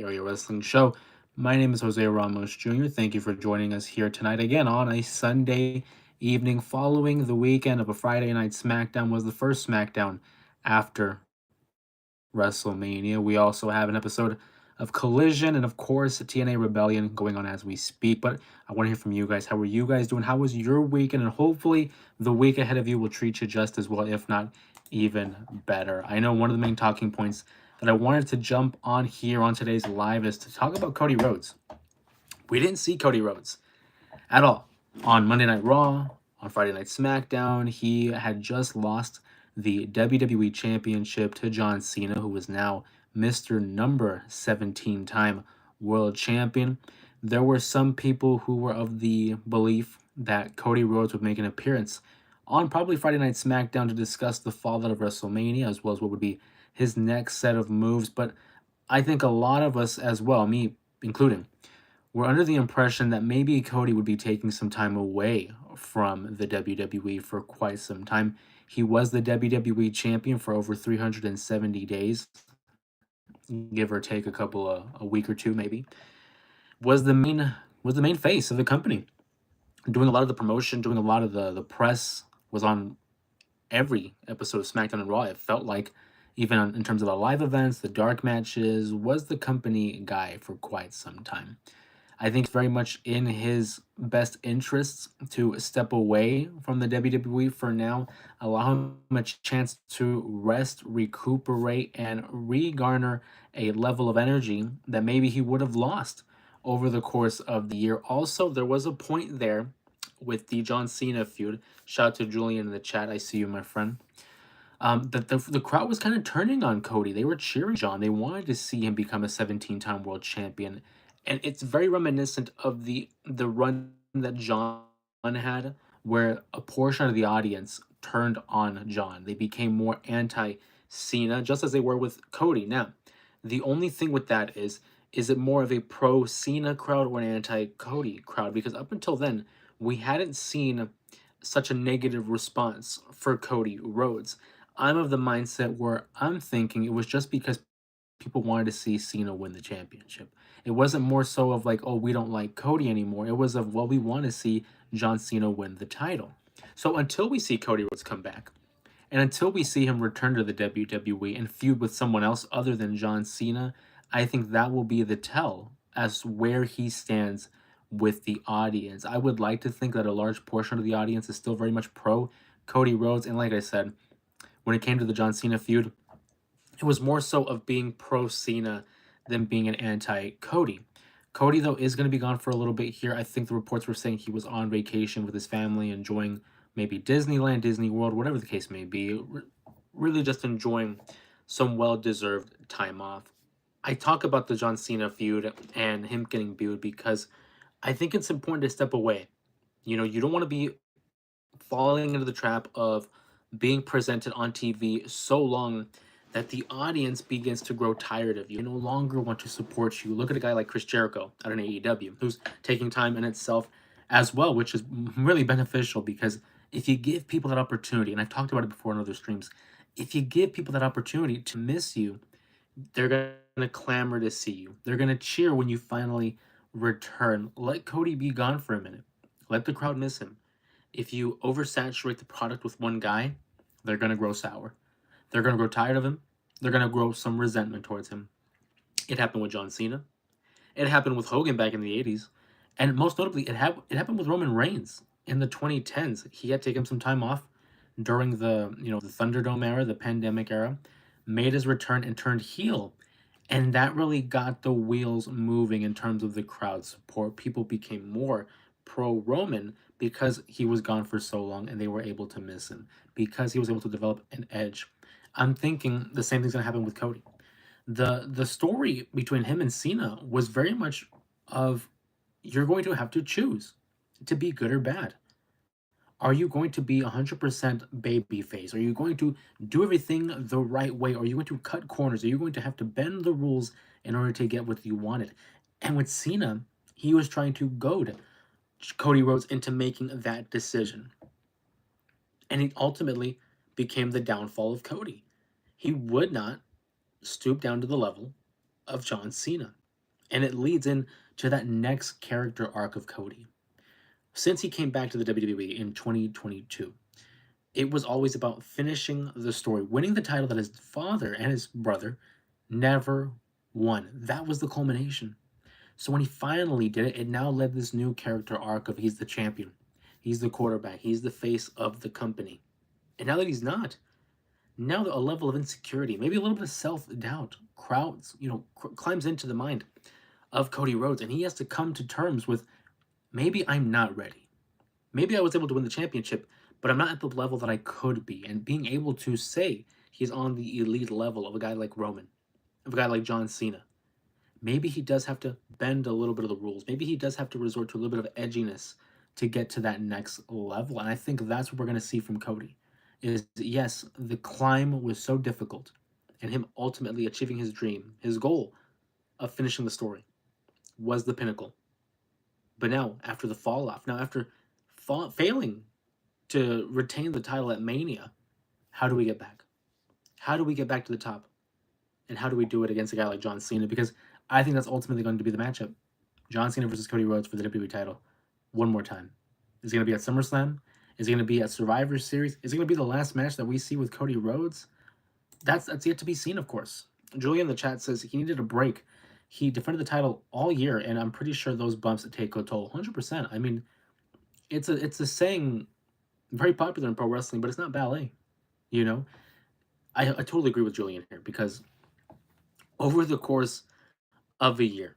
Area Wrestling Show. My name is Jose Ramos Jr. Thank you for joining us here tonight again on a Sunday evening following the weekend of a Friday night SmackDown. Was the first SmackDown after WrestleMania. We also have an episode of Collision and, of course, TNA Rebellion going on as we speak. But I want to hear from you guys. How are you guys doing? How was your weekend? And hopefully, the week ahead of you will treat you just as well, if not even better. I know one of the main talking points that I wanted to jump on here on today's live is to talk about Cody Rhodes. We didn't see Cody Rhodes at all on Monday Night Raw, on Friday Night SmackDown. He had just lost the WWE Championship to John Cena, who is now Mr. Number 17 time world champion. There were some people who were of the belief that Cody Rhodes would make an appearance on probably Friday Night SmackDown to discuss the fallout of WrestleMania, as well as what would be his next set of moves. But I think a lot of us, as well, me including, were under the impression that maybe Cody would be taking some time away from the WWE for quite some time. He was the WWE champion for over 370 days, give or take a week or two maybe. Was the main face of the company, doing a lot of the promotion, doing a lot of the press, was on every episode of SmackDown and Raw. It felt like, even in terms of the live events, the dark matches, was the company guy for quite some time. I think it's very much in his best interests to step away from the WWE for now, allow him a chance to rest, recuperate, and regarner a level of energy that maybe he would have lost over the course of the year. Also, there was a point there with the John Cena feud. Shout out to Julian in the chat. I see you, my friend. That the crowd was kind of turning on Cody. They were cheering John. They wanted to see him become a 17-time world champion, and it's very reminiscent of the run that John had, where a portion of the audience turned on John. They became more anti Cena, just as they were with Cody. Now, the only thing with that is it more of a pro Cena crowd or an anti Cody crowd? Because up until then, we hadn't seen such a negative response for Cody Rhodes. I'm of the mindset where I'm thinking it was just because people wanted to see Cena win the championship. It wasn't more so of like, oh, we don't like Cody anymore. It was of, well, we want to see John Cena win the title. So until we see Cody Rhodes come back, and until we see him return to the WWE and feud with someone else other than John Cena, I think that will be the tell as where he stands with the audience. I would like to think that a large portion of the audience is still very much pro Cody Rhodes. And like I said, when it came to the John Cena feud, it was more so of being pro Cena than being an anti Cody. Cody, though, is going to be gone for a little bit here. I think the reports were saying he was on vacation with his family, enjoying maybe Disneyland, Disney World, whatever the case may be. Really just enjoying some well deserved time off. I talk about the John Cena feud and him getting booed because I think it's important to step away. You know, you don't want to be falling into the trap of being presented on TV so long that the audience begins to grow tired of you. They no longer want to support you. Look at a guy like Chris Jericho out in AEW, who's taking time in itself as well, which is really beneficial because if you give people that opportunity, and I've talked about it before in other streams, if you give people that opportunity to miss you, they're going to clamor to see you. They're going to cheer when you finally return. Let Cody be gone for a minute. Let the crowd miss him. If you oversaturate the product with one guy, they're going to grow sour. They're going to grow tired of him. They're going to grow some resentment towards him. It happened with John Cena. It happened with Hogan back in the 80s. And most notably, it happened with Roman Reigns in the 2010s. He had taken some time off during the Thunderdome era, the pandemic era, made his return and turned heel. And that really got the wheels moving in terms of the crowd support. People became more pro Roman because he was gone for so long and they were able to miss him, because he was able to develop an edge. I'm thinking the same thing's gonna happen with Cody. The story between him and Cena was very much of, you're going to have to choose to be good or bad. Are you going to be 100% baby face? Are you going to do everything the right way? Are you going to cut corners? Are you going to have to bend the rules in order to get what you wanted? And with Cena, he was trying to goad Cody Rhodes into making that decision. And it ultimately became the downfall of Cody. He would not stoop down to the level of John Cena. And it leads in to that next character arc of Cody. Since he came back to the WWE in 2022, it was always about finishing the story, winning the title that his father and his brother never won. That was the culmination. So when he finally did it, it now led this new character arc of he's the champion, he's the quarterback, he's the face of the company. And now that he's not, now a level of insecurity, maybe a little bit of self-doubt, crowds, climbs into the mind of Cody Rhodes, and he has to come to terms with maybe I'm not ready. Maybe I was able to win the championship, but I'm not at the level that I could be. And being able to say he's on the elite level of a guy like Roman, of a guy like John Cena, maybe he does have to bend a little bit of the rules. Maybe he does have to resort to a little bit of edginess to get to that next level. And I think that's what we're going to see from Cody. Is yes, the climb was so difficult, and him ultimately achieving his dream, his goal of finishing the story, was the pinnacle. But now, after the fall off, now after failing to retain the title at Mania, how do we get back? How do we get back to the top? And how do we do it against a guy like John Cena? Because I think that's ultimately going to be the matchup. John Cena versus Cody Rhodes for the WWE title. One more time. Is it going to be at SummerSlam? Is it going to be at Survivor Series? Is it going to be the last match that we see with Cody Rhodes? That's yet to be seen, of course. Julian in the chat says he needed a break. He defended the title all year, and I'm pretty sure those bumps take a toll. 100%. I mean, it's a saying very popular in pro wrestling, but it's not ballet. You know, I totally agree with Julian here because over the course of a year,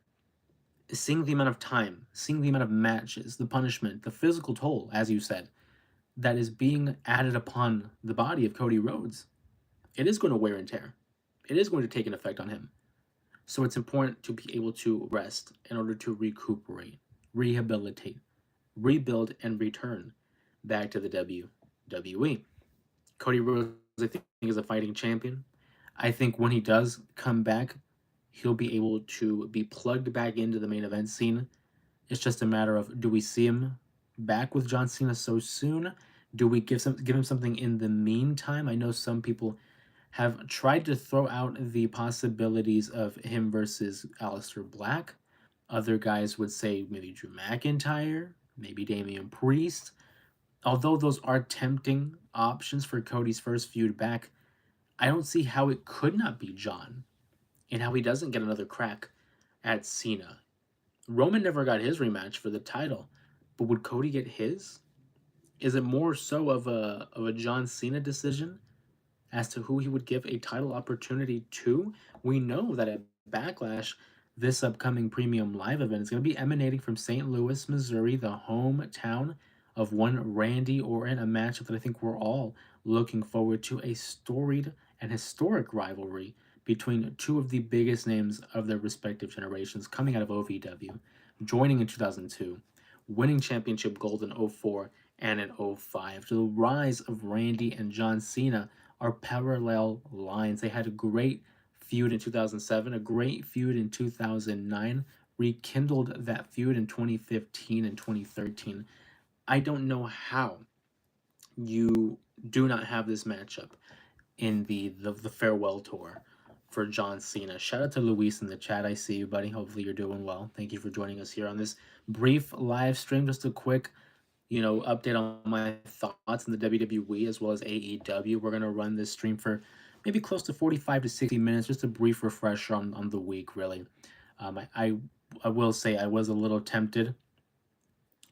seeing the amount of time, seeing the amount of matches, the punishment, the physical toll, as you said, that is being added upon the body of Cody Rhodes, it is going to wear and tear. It is going to take an effect on him. So it's important to be able to rest in order to recuperate, rehabilitate, rebuild, and return back to the WWE. Cody Rhodes, I think, is a fighting champion. I think when he does come back, he'll be able to be plugged back into the main event scene. It's just a matter of, do we see him back with John Cena so soon? Do we give him something in the meantime? I know some people have tried to throw out the possibilities of him versus Aleister Black. Other guys would say maybe Drew McIntyre, maybe Damian Priest. Although those are tempting options for Cody's first feud back, I don't see how it could not be John and how he doesn't get another crack at Cena. Roman never got his rematch for the title, but would Cody get his? Is it more so of a John Cena decision as to who he would give a title opportunity to? We know that at Backlash, this upcoming premium live event is going to be emanating from St. Louis, Missouri, the hometown of one Randy Orton, a matchup that I think we're all looking forward to, a storied and historic rivalry between two of the biggest names of their respective generations coming out of OVW, joining in 2002, winning championship gold in 04 and in 05. To the rise of Randy and John Cena are parallel lines. They had a great feud in 2007, a great feud in 2009, rekindled that feud in 2015 and 2013. I don't know how you do not have this matchup in the farewell tour for John Cena. Shout out to Luis in the chat. I see you, buddy. Hopefully you're doing well. Thank you for joining us here on this brief live stream. Just a quick update on my thoughts in the WWE as well as AEW. We're gonna run this stream for maybe close to 45 to 60 minutes, just a brief refresher on the week, really. I will say I was a little tempted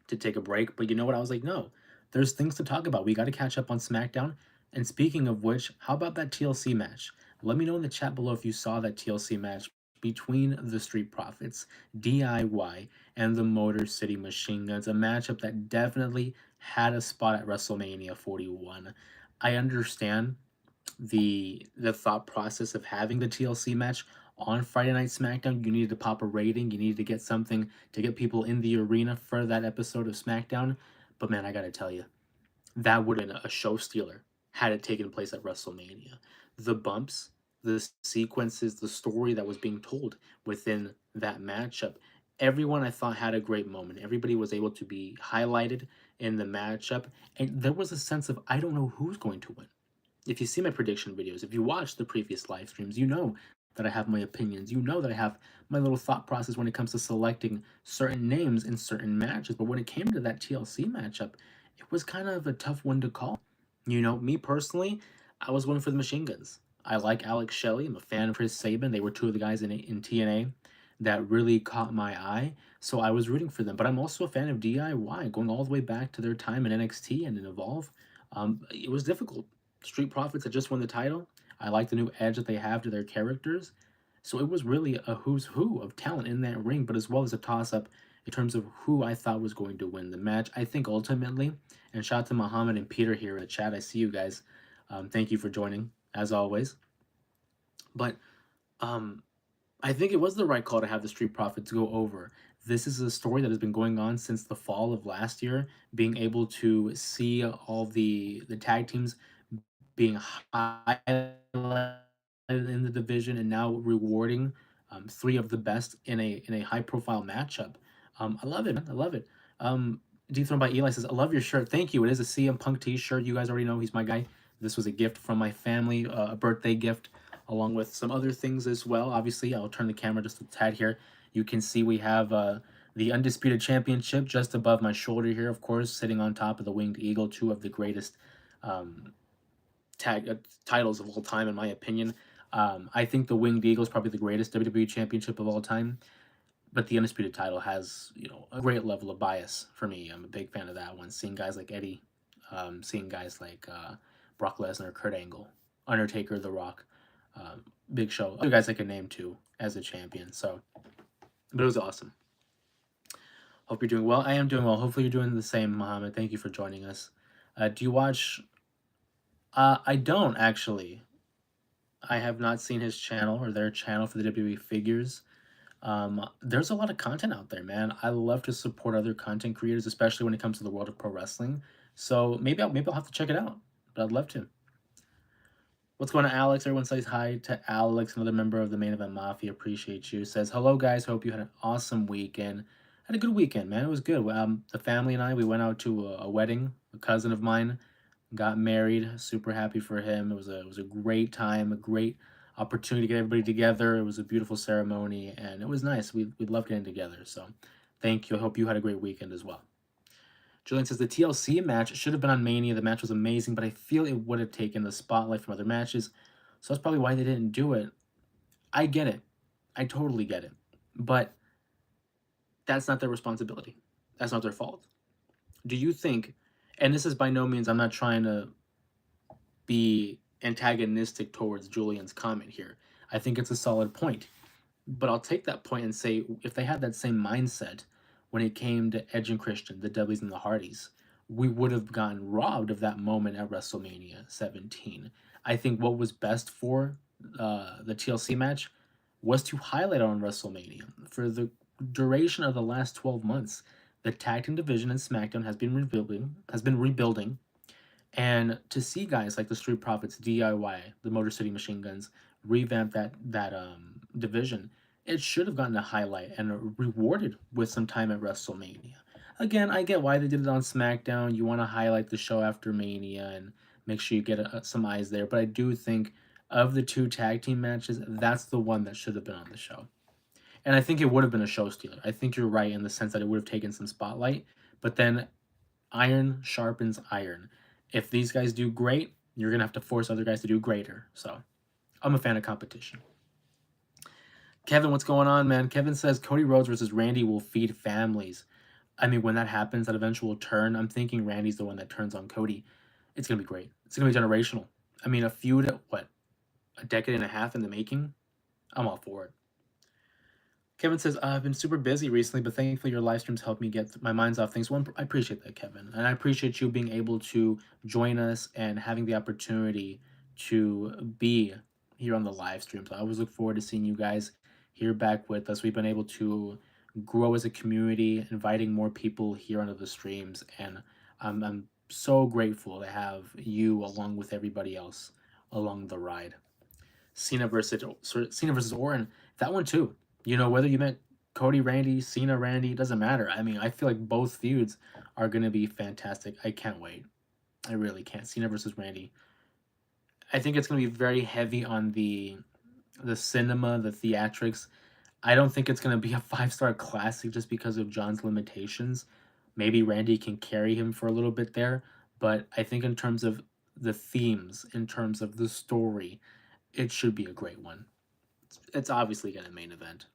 to take a break, but you know what? I was like, no, there's things to talk about. We got to catch up on SmackDown. And speaking of which, how about that TLC match? Let me know in the chat below if you saw that TLC match between the Street Profits, DIY, and the Motor City Machine Guns, a matchup that definitely had a spot at WrestleMania 41. I understand the thought process of having the TLC match on Friday Night SmackDown. You needed to pop a rating. You needed to get something to get people in the arena for that episode of SmackDown. But man, I gotta tell you, that would have been a show stealer had it taken place at WrestleMania. The bumps, the sequences, the story that was being told within that matchup. Everyone I thought had a great moment. Everybody was able to be highlighted in the matchup. And there was a sense of, I don't know who's going to win. If you see my prediction videos, if you watch the previous live streams, you know that I have my opinions. You know that I have my little thought process when it comes to selecting certain names in certain matches. But when it came to that TLC matchup, it was kind of a tough one to call. You know, me personally, I was going for the Machine Guns. I like Alex Shelley. I'm a fan of Chris Sabin. They were two of the guys in TNA that really caught my eye. So I was rooting for them. But I'm also a fan of DIY, going all the way back to their time in NXT and in Evolve. It was difficult. Street Profits had just won the title. I like the new edge that they have to their characters. So it was really a who's who of talent in that ring, but as well as a toss up in terms of who I thought was going to win the match. I think ultimately, and shout out to Muhammad and Peter here in the chat. I see you guys. Thank you for joining, as always. But um, I think it was the right call to have the Street Profits go over. This is a story that has been going on since the fall of last year. Being able to see all the tag teams being highlighted in the division and now rewarding three of the best in a high profile matchup. I love it, man. I love it. Dethroned by Eli says, "I love your shirt. Thank you. It is a CM Punk T-shirt. You guys already know he's my guy. This was a gift from my family, a birthday gift, along with some other things as well. Obviously, I'll turn the camera just a tad here. You can see we have the Undisputed Championship just above my shoulder here, of course, sitting on top of the Winged Eagle, two of the greatest um, titles of all time, in my opinion. I think the Winged Eagle is probably the greatest WWE Championship of all time, but the Undisputed title has, you know, a great level of bias for me. I'm a big fan of that one. Seeing guys like Eddie, seeing guys like Brock Lesnar, Kurt Angle, Undertaker, The Rock, Big Show, other guys I could name too as a champion. So, but it was awesome. Hope you're doing well. I am doing well. Hopefully you're doing the same, Mohammed. Thank you for joining us. Do you watch? I don't actually. I have not seen his channel or their channel for the WWE figures. There's a lot of content out there, man. I love to support other content creators, especially when it comes to the world of pro wrestling. So maybe I'll have to check it out. But I'd love to. What's going on, Alex? Everyone says hi to Alex, another member of the Main Event Mafia. Appreciate you. Says hello, guys. Hope you had an awesome weekend. Had a good weekend, man. It was good. The family and I, we went out to a wedding. A cousin of mine got married. Super happy for him. It was a great time, a great opportunity to get everybody together. It was a beautiful ceremony, and it was nice. We loved getting together. So, thank you. I hope you had a great weekend as well. Julian says the TLC match should have been on Mania. The match was amazing, but I feel it would have taken the spotlight from other matches. So that's probably why they didn't do it. I get it. I totally get it. But that's not their responsibility. That's not their fault. Do you think, and this is by no means, I'm not trying to be antagonistic towards Julian's comment here. I think it's a solid point. But I'll take that point and say if they had that same mindset when it came to Edge and Christian, the Dudleys and the Hardys, we would have gotten robbed of that moment at WrestleMania 17. I think what was best for the TLC match was to highlight on WrestleMania. For the duration of the last 12 months, the tag team division in SmackDown has been rebuilding, and to see guys like the Street Profits, DIY, the Motor City Machine Guns revamp that division, it should have gotten a highlight and rewarded with some time at WrestleMania. Again, I get why they did it on SmackDown. You want to highlight the show after Mania and make sure you get some eyes there. But I do think of the two tag team matches, that's the one that should have been on the show. And I think it would have been a show stealer. I think you're right in the sense that it would have taken some spotlight. But then iron sharpens iron. If these guys do great, you're going to have to force other guys to do greater. So I'm a fan of competition. Kevin, what's going on, man? Kevin says Cody Rhodes versus Randy will feed families. I mean, when that happens, that eventual turn, I'm thinking Randy's the one that turns on Cody. It's going to be great. It's going to be generational. I mean, a feud at what? A decade and a half in the making? I'm all for it. Kevin says, I've been super busy recently, but thankfully your live streams helped me get my minds off things. Well, I appreciate that, Kevin. And I appreciate you being able to join us and having the opportunity to be here on the live streams. I always look forward to seeing you guys here back with us. We've been able to grow as a community, inviting more people here onto the streams. And I'm so grateful to have you along with everybody else along the ride. Cena versus Orton, that one too. You know, whether you meant Cody, Randy, Cena, Randy, it doesn't matter. I mean, I feel like both feuds are going to be fantastic. I can't wait. I really can't. Cena versus Randy. I think it's going to be very heavy on the the cinema, the theatrics. I don't think it's going to be a 5-star classic just because of John's limitations. Maybe Randy can carry him for a little bit there, but I think in terms of the themes, in terms of the story, it should be a great one. It's obviously going to main event.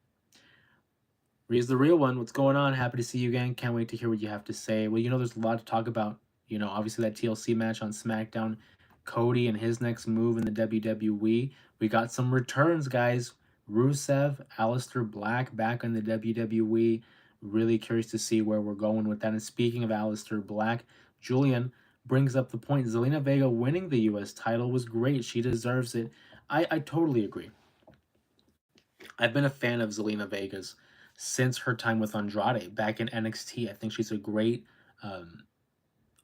Rhea's the real one. What's going on? Happy to see you again. Can't wait to hear what you have to say. Well, there's a lot to talk about. Obviously that TLC match on SmackDown, Cody and his next move in the WWE. We got some returns, guys. Rusev, Aleister Black back in the WWE. Really curious to see where we're going with that. And speaking of Aleister Black, Julian brings up the point. Zelina Vega winning the U.S. title was great. She deserves it. I totally agree. I've been a fan of Zelina Vega's since her time with Andrade back in NXT. I think she's a great. Um,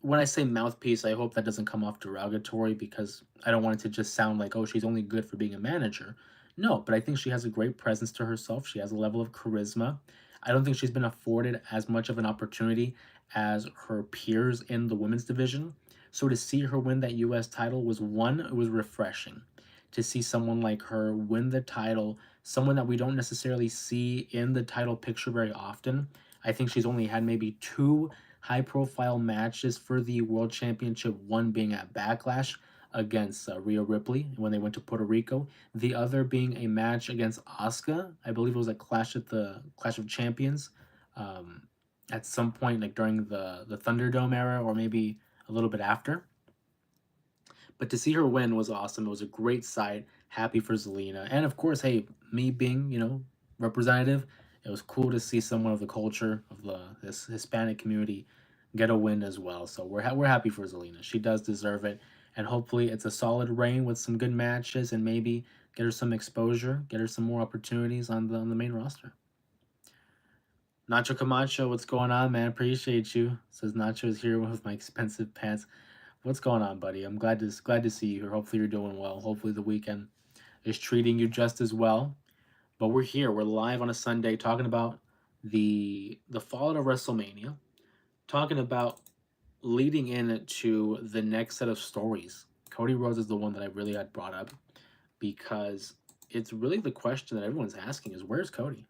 when I say mouthpiece, I hope that doesn't come off derogatory because I don't want it to just sound like, oh, she's only good for being a manager. No, but I think she has a great presence to herself. She has a level of charisma. I don't think she's been afforded as much of an opportunity as her peers in the women's division. So to see her win that US title was one, it was refreshing. To see someone like her win the title, someone that we don't necessarily see in the title picture very often. I think she's only had maybe two high profile matches for the World Championship, one being at Backlash against Rhea Ripley when they went to Puerto Rico, the other being a match against Asuka. I believe it was a Clash of Champions um, at some point, like during the Thunderdome era or maybe a little bit after. But to see her win was awesome. It was a great sight. Happy for Zelina. And of course, hey, me being, representative, it was cool to see someone of the culture of this Hispanic community get a win as well. So we're happy for Zelina. She does deserve it. And hopefully it's a solid reign with some good matches and maybe get her some exposure, get her some more opportunities on the main roster. Nacho Camacho, what's going on, man? Appreciate you. Says Nacho's here with my expensive pants. What's going on, buddy? I'm glad to see you here. Hopefully you're doing well. Hopefully the weekend is treating you just as well. But we're here. We're live on a Sunday talking about the fallout of WrestleMania, talking about leading into the next set of stories. Cody Rhodes is the one that I really had brought up because it's really the question that everyone's asking is where's Cody?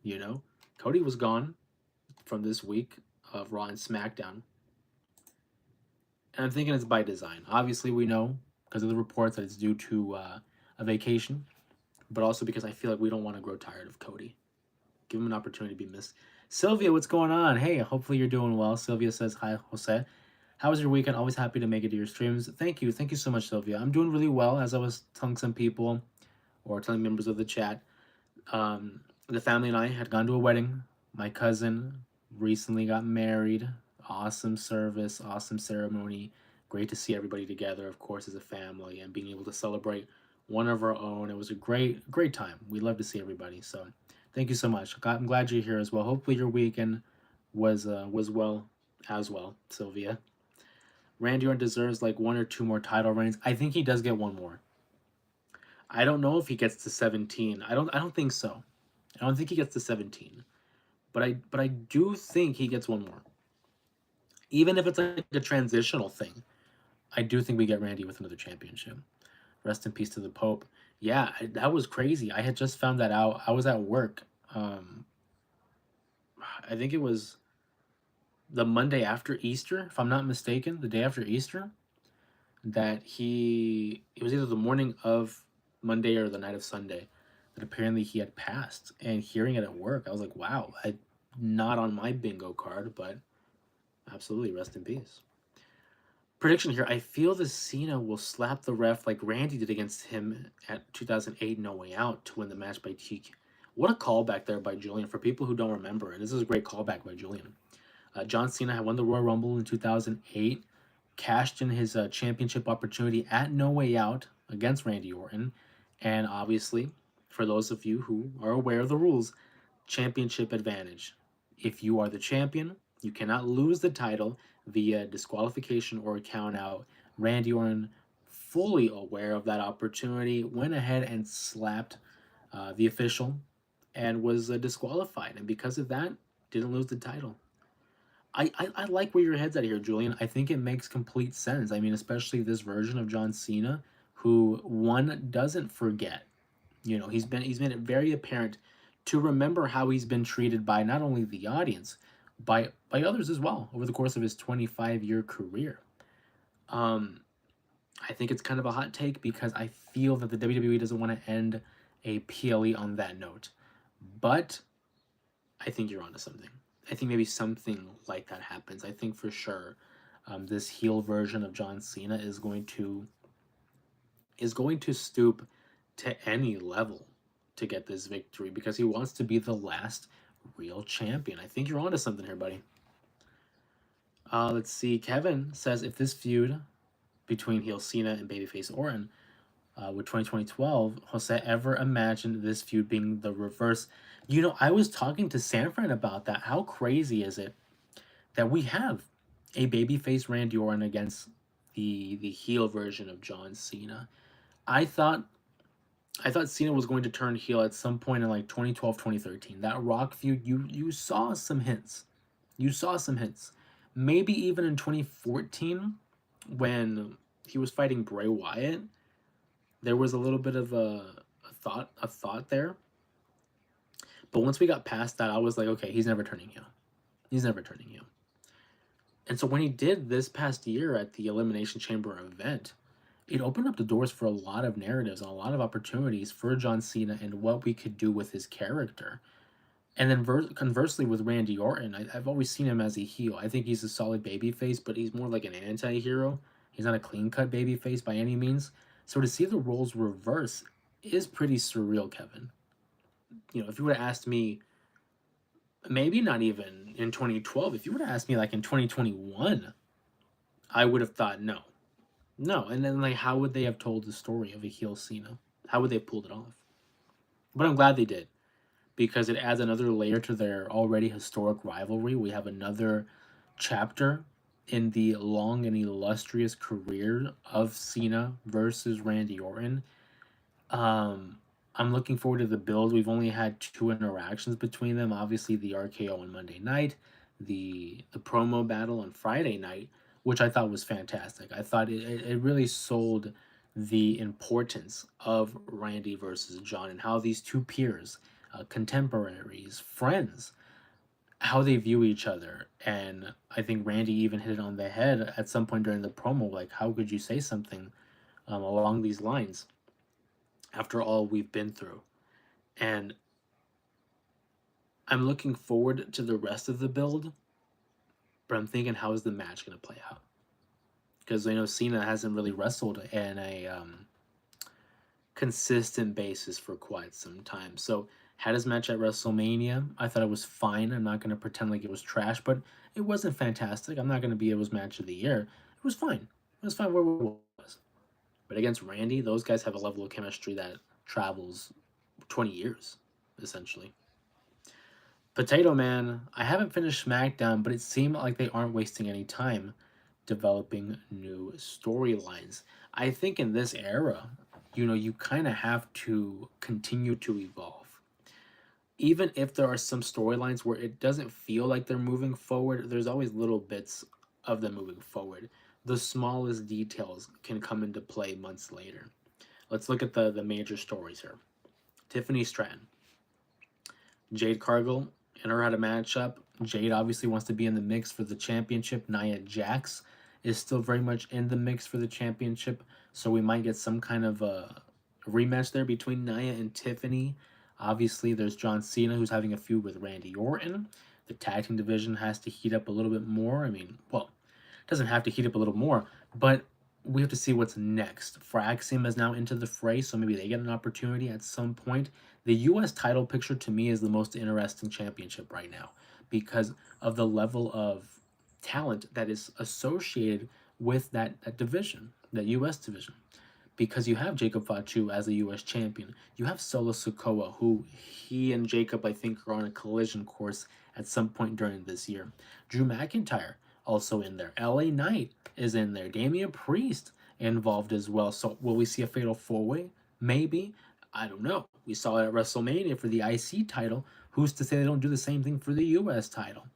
You know, Cody was gone from this week of Raw and SmackDown. And I'm thinking it's by design. Obviously, we know because of the reports that it's due to a vacation, but also because I feel like we don't want to grow tired of Cody. Give him an opportunity to be missed. Sylvia, what's going on? Hey, hopefully you're doing well. Sylvia says, hi, Jose. How was your weekend? Always happy to make it to your streams. Thank you. Thank you so much, Sylvia. I'm doing really well, as I was telling some people or telling members of the chat. The family and I had gone to a wedding. My cousin recently got married. Awesome service, awesome ceremony. Great to see everybody together, of course, as a family and being able to celebrate one of our own. It was a great time. We love to see everybody. So thank you so much. I'm glad you're here as well. Hopefully your weekend was well as well, Sylvia. Randy Orton deserves like one or two more title reigns. I think he does get one more. I don't know if he gets to 17. I don't think so. I don't think he gets to 17. But I do think he gets one more. Even if it's like a transitional thing, I do think we get Randy with another championship. Rest in peace to the Pope. Yeah, that was crazy. I had just found that out. I was at work. Um, I think it was the Monday after Easter, if I'm not mistaken, the day after Easter, that it was either the morning of Monday or the night of Sunday that apparently he had passed. And hearing it at work, I was like, wow, not on my bingo card, but absolutely rest in peace. Prediction here: I feel the Cena will slap the ref like Randy did against him at 2008 No Way Out to win the match by TK. What a callback there by Julian. For people who don't remember, and this is a great callback by Julian. John Cena had won the Royal Rumble in 2008, cashed in his championship opportunity at No Way Out against Randy Orton, and obviously, for those of you who are aware of the rules, championship advantage. If you are the champion, you cannot lose the title via disqualification or count out. Randy Orton, fully aware of that opportunity, went ahead and slapped the official and was disqualified. And because of that, didn't lose the title. I like where your head's at here, Julian. I think it makes complete sense. I mean, especially this version of John Cena, who one doesn't forget. He's made it very apparent to remember how he's been treated by not only the audience, by others as well over the course of his 25-year career. Um, I think it's kind of a hot take because I feel that the WWE doesn't want to end a PLE on that note. But I think you're onto something. I think maybe something like that happens. I think for sure this heel version of John Cena is going to stoop to any level to get this victory because he wants to be the last real champion. I think you're onto something here, buddy. Let's see. Kevin says if this feud between heel Cena and babyface Orton with 2012, Jose ever imagined this feud being the reverse? I was talking to Sanfran about that. How crazy is it that we have a babyface Randy Orton against the heel version of John Cena? I thought I thought Cena was going to turn heel at some point in like 2012, 2013. That Rock feud, you saw some hints. You saw some hints. Maybe even in 2014 when he was fighting Bray Wyatt, there was a little bit of a thought there. But once we got past that, I was like, okay, he's never turning heel. He's never turning heel. And so when he did this past year at the Elimination Chamber event, it opened up the doors for a lot of narratives and a lot of opportunities for John Cena and what we could do with his character. And then conversely with Randy Orton, I've always seen him as a heel. I think he's a solid babyface, but he's more like an anti-hero. He's not a clean-cut babyface by any means. So to see the roles reverse is pretty surreal, Kevin. If you would have asked me, maybe not even in 2012, if you would have asked me like in 2021, I would have thought no. No, and then like how would they have told the story of a heel Cena? How would they have pulled it off? But I'm glad they did because it adds another layer to their already historic rivalry. We have another chapter in the long and illustrious career of Cena versus Randy Orton. Um, I'm looking forward to the build. We've only had two interactions between them. Obviously, the RKO on Monday night, the promo battle on Friday night, which I thought was fantastic. I thought it really sold the importance of Randy versus John and how these two peers, contemporaries, friends, how they view each other. And I think Randy even hit it on the head at some point during the promo. Like, how could you say something along these lines after all we've been through? And I'm looking forward to the rest of the build, but I'm thinking, how is the match going to play out? Because I know Cena hasn't really wrestled in a consistent basis for quite some time. So had his match at WrestleMania. I thought it was fine. I'm not going to pretend like it was trash, but it wasn't fantastic. I'm not going to be it was match of the year. It was fine. It was fine where it was. But against Randy, those guys have a level of chemistry that travels 20 years, essentially. Potato Man, I haven't finished SmackDown, but it seemed like they aren't wasting any time developing new storylines. I think in this era, you kind of have to continue to evolve. Even if there are some storylines where it doesn't feel like they're moving forward, there's always little bits of them moving forward. The smallest details can come into play months later. Let's look at the major stories here. Tiffany Stratton. Jade Cargill and her had a matchup. Jade obviously wants to be in the mix for the championship. Nia Jax is still very much in the mix for the championship, so we might get some kind of a rematch there between Nia and Tiffany. Obviously, there's John Cena who's having a feud with Randy Orton. The tag team division has to heat up a little bit more. I mean, well, it doesn't have to heat up a little more, but we have to see what's next. Fraxium is now into the fray, so maybe they get an opportunity at some point. The U.S. title picture to me is the most interesting championship right now because of the level of talent that is associated with that division, that U.S. division. Because you have Jacob Fatu as the U.S. champion. You have Solo Sikoa, who he and Jacob, I think, are on a collision course at some point during this year. Drew McIntyre also in there. LA Knight is in there. Damian Priest involved as well. So will we see a fatal four-way? Maybe. I don't know. We saw it at WrestleMania for the IC title. Who's to say they don't do the same thing for the US title?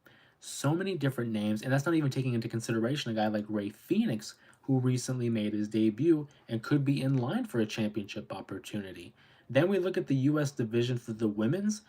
So many different names, and that's not even taking into consideration a guy like Rey Fenix, who recently made his debut and could be in line for a championship opportunity. Then we look at the U.S. division for the women's.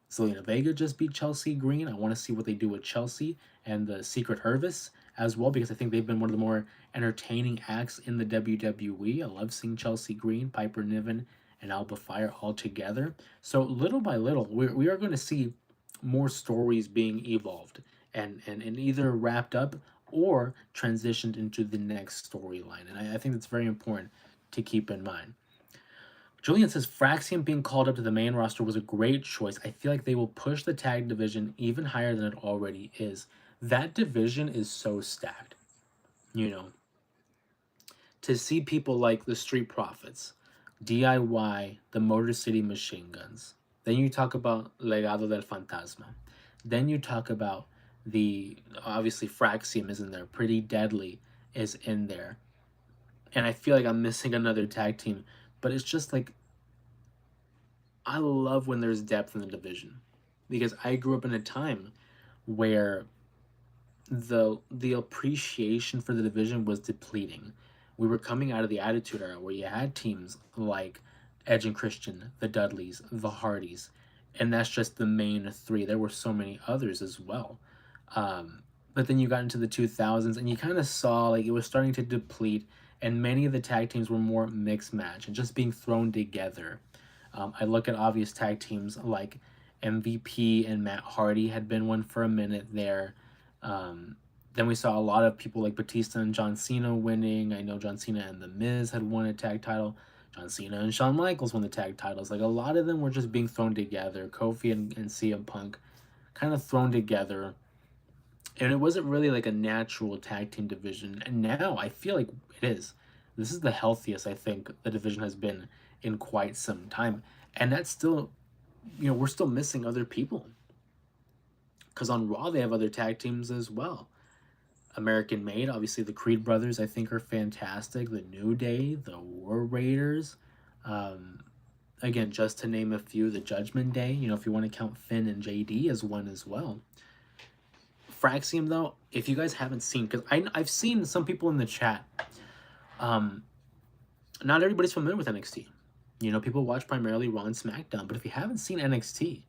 Zelina Vega just beat Chelsea Green. I want to see what they do with Chelsea and the Secret Hervis as well, because I think they've been one of the more entertaining acts in the WWE. I love seeing Chelsea Green, Piper Niven, and Alba Fire all together. So little by little, we are going to see more stories being evolved and either wrapped up or transitioned into the next storyline. And I think that's very important to keep in mind. Julian says Fraxium being called up to the main roster was a great choice. I feel like they will push the tag division even higher than it already is. That division is so stacked. You know, to see people like the Street Profits, DIY, the Motor City Machine Guns. Then you talk about Legado del Fantasma. Then you talk about the obviously Fraxium is in there. Pretty Deadly is in there. And I feel like I'm missing another tag team, but it's just like I love when there's depth in the division because I grew up in a time where the appreciation for the division was depleting. We were coming out of the Attitude Era where you had teams like Edge and Christian, the Dudleys, the Hardys, and that's just the main three. There were so many others as well. But then you got into the 2000s and you kind of saw like it was starting to deplete, and many of the tag teams were more mixed match and just being thrown together. I look at obvious tag teams like MVP and Matt Hardy had been one for a minute there. Then we saw a lot of people like Batista and John Cena winning. I know John Cena and The Miz had won a tag title. John Cena and Shawn Michaels won the tag titles. Like a lot of them were just being thrown together. Kofi and CM Punk kind of thrown together. And it wasn't really like a natural tag team division. And now I feel like it is. This is the healthiest I think the division has been in quite some time. And that's still, we're still missing other people. Because on Raw, they have other tag teams as well. American Made, obviously the Creed brothers, I think are fantastic. The New Day, the War Raiders. Again, just to name a few, the Judgment Day, if you want to count Finn and JD as one as well. Fraxium, though, if you guys haven't seen, because I've seen some people in the chat, not everybody's familiar with NXT. People watch primarily Raw and SmackDown, but if you haven't seen NXT,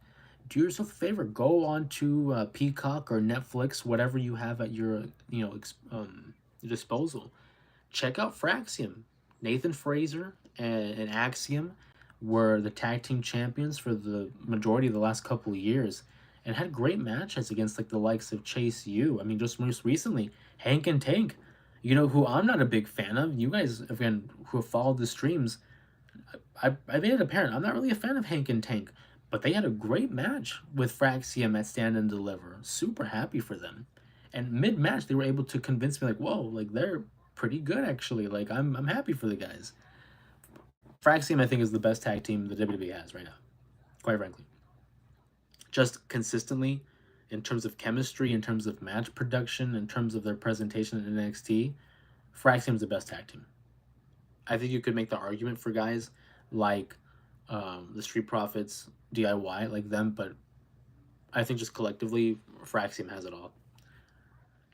do yourself a favor, go on to Peacock or Netflix, whatever you have at your disposal. Check out Fraxium. Nathan Fraser and Axiom were the tag team champions for the majority of the last couple of years and had great matches against like the likes of Chase U. I mean, just most recently, Hank and Tank, who I'm not a big fan of. You guys, again, who have followed the streams, I made it apparent I'm not really a fan of Hank and Tank, but they had a great match with Fraxium at Stand and Deliver. Super happy for them. And mid-match, they were able to convince me, like, whoa, like, they're pretty good, actually. Like, I'm happy for the guys. Fraxium, I think, is the best tag team the WWE has right now, quite frankly. Just consistently, in terms of chemistry, in terms of match production, in terms of their presentation in NXT, Fraxium's the best tag team. I think you could make the argument for guys like the Street Profits, DIY, like them, but I think just collectively, Fraxium has it all.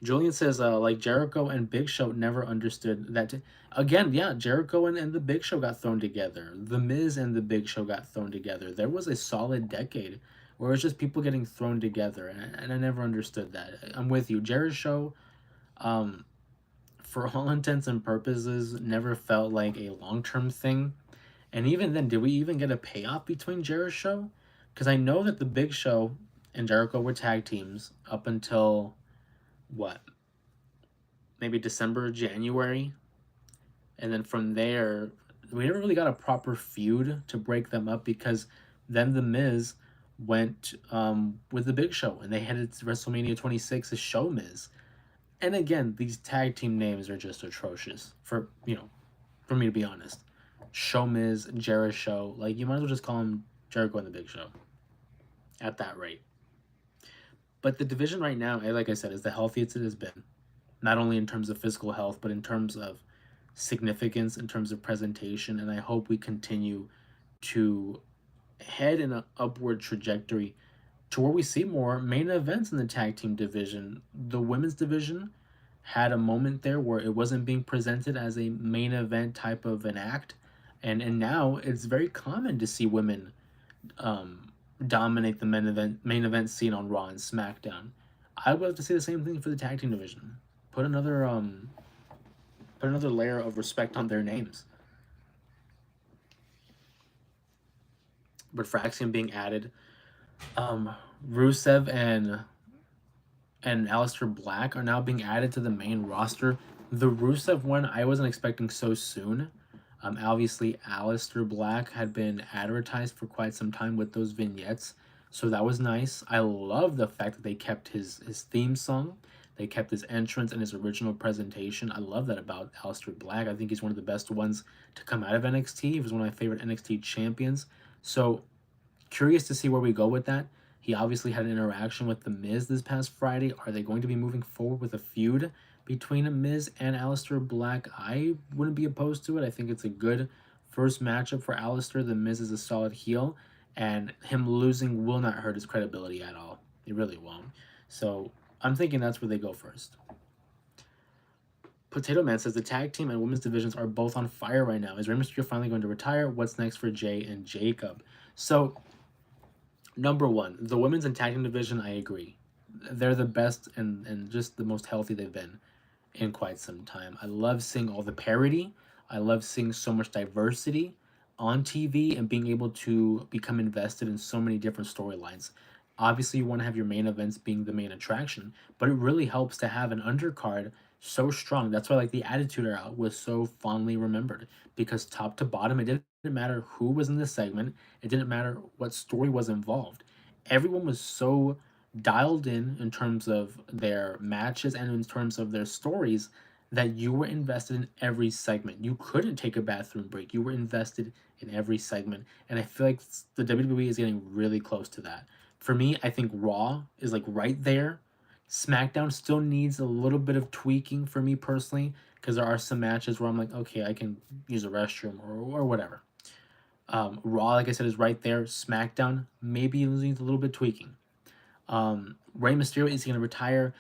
Julian says, like Jericho and Big Show never understood that. Again, yeah, Jericho and the Big Show got thrown together. The Miz and the Big Show got thrown together. There was a solid decade where it was just people getting thrown together, and I never understood that. I'm with you. Jericho, for all intents and purposes, never felt like a long-term thing. And even then, did we even get a payoff between Jericho? Because I know that the Big Show and Jericho were tag teams up until what? Maybe December, January. And then from there, we never really got a proper feud to break them up because then The Miz went with the Big Show and they headed to WrestleMania 26 as Show Miz. And again, these tag team names are just atrocious for me to be honest. Show Miz, Jericho, like you might as well just call him Jericho and the Big Show at that rate. But the division right now, like I said, is the healthiest it has been. Not only in terms of physical health, but in terms of significance, in terms of presentation. And I hope we continue to head in an upward trajectory to where we see more main events in the tag team division. The women's division had a moment there where it wasn't being presented as a main event type of an act. and now it's very common to see women um, dominate the main event scene on Raw and SmackDown. I would like to say the same thing for the tag team division. Put another put another layer of respect on their names. But for Axiom being added, um, Rusev and Aleister Black are now being added to the main roster. The Rusev one I wasn't expecting so soon. Obviously, Aleister Black had been advertised for quite some time with those vignettes, so that was nice. I love the fact that they kept his theme song, they kept his entrance and his original presentation. I love that about Aleister Black. I think he's one of the best ones to come out of NXT. He was one of my favorite NXT champions. So curious to see where we go with that. He obviously had an interaction with The Miz this past Friday. Are they going to be moving forward with a feud between Miz and Aleister Black? I wouldn't be opposed to it. I think it's a good first matchup for Aleister. The Miz is a solid heel, and him losing will not hurt his credibility at all. It really won't. So I'm thinking that's where they go first. Potato Man says the tag team and women's divisions are both on fire right now. Is Rey Mysterio finally going to retire? What's next for Jay and Jacob? So number one, the women's and tag team division, I agree. They're the best and just the most healthy they've been in quite some time. I love seeing all the parody. I love seeing so much diversity on TV and being able to become invested in so many different storylines. Obviously, you want to have your main events being the main attraction, but it really helps to have an undercard so strong. That's why like the Attitude Era was so fondly remembered because top to bottom, it didn't matter who was in the segment. It didn't matter what story was involved. Everyone was so dialed in terms of their matches and in terms of their stories that you were invested in every segment. You couldn't take a bathroom break. You were invested in every segment. And I feel like the WWE is getting really close to that. For me, I think Raw is like right there. SmackDown still needs a little bit of tweaking for me personally because there are some matches where I'm like, okay, I can use a restroom or whatever. Raw, like I said, is right there. SmackDown maybe needs a little bit tweaking. Rey Mysterio, is he going to retire?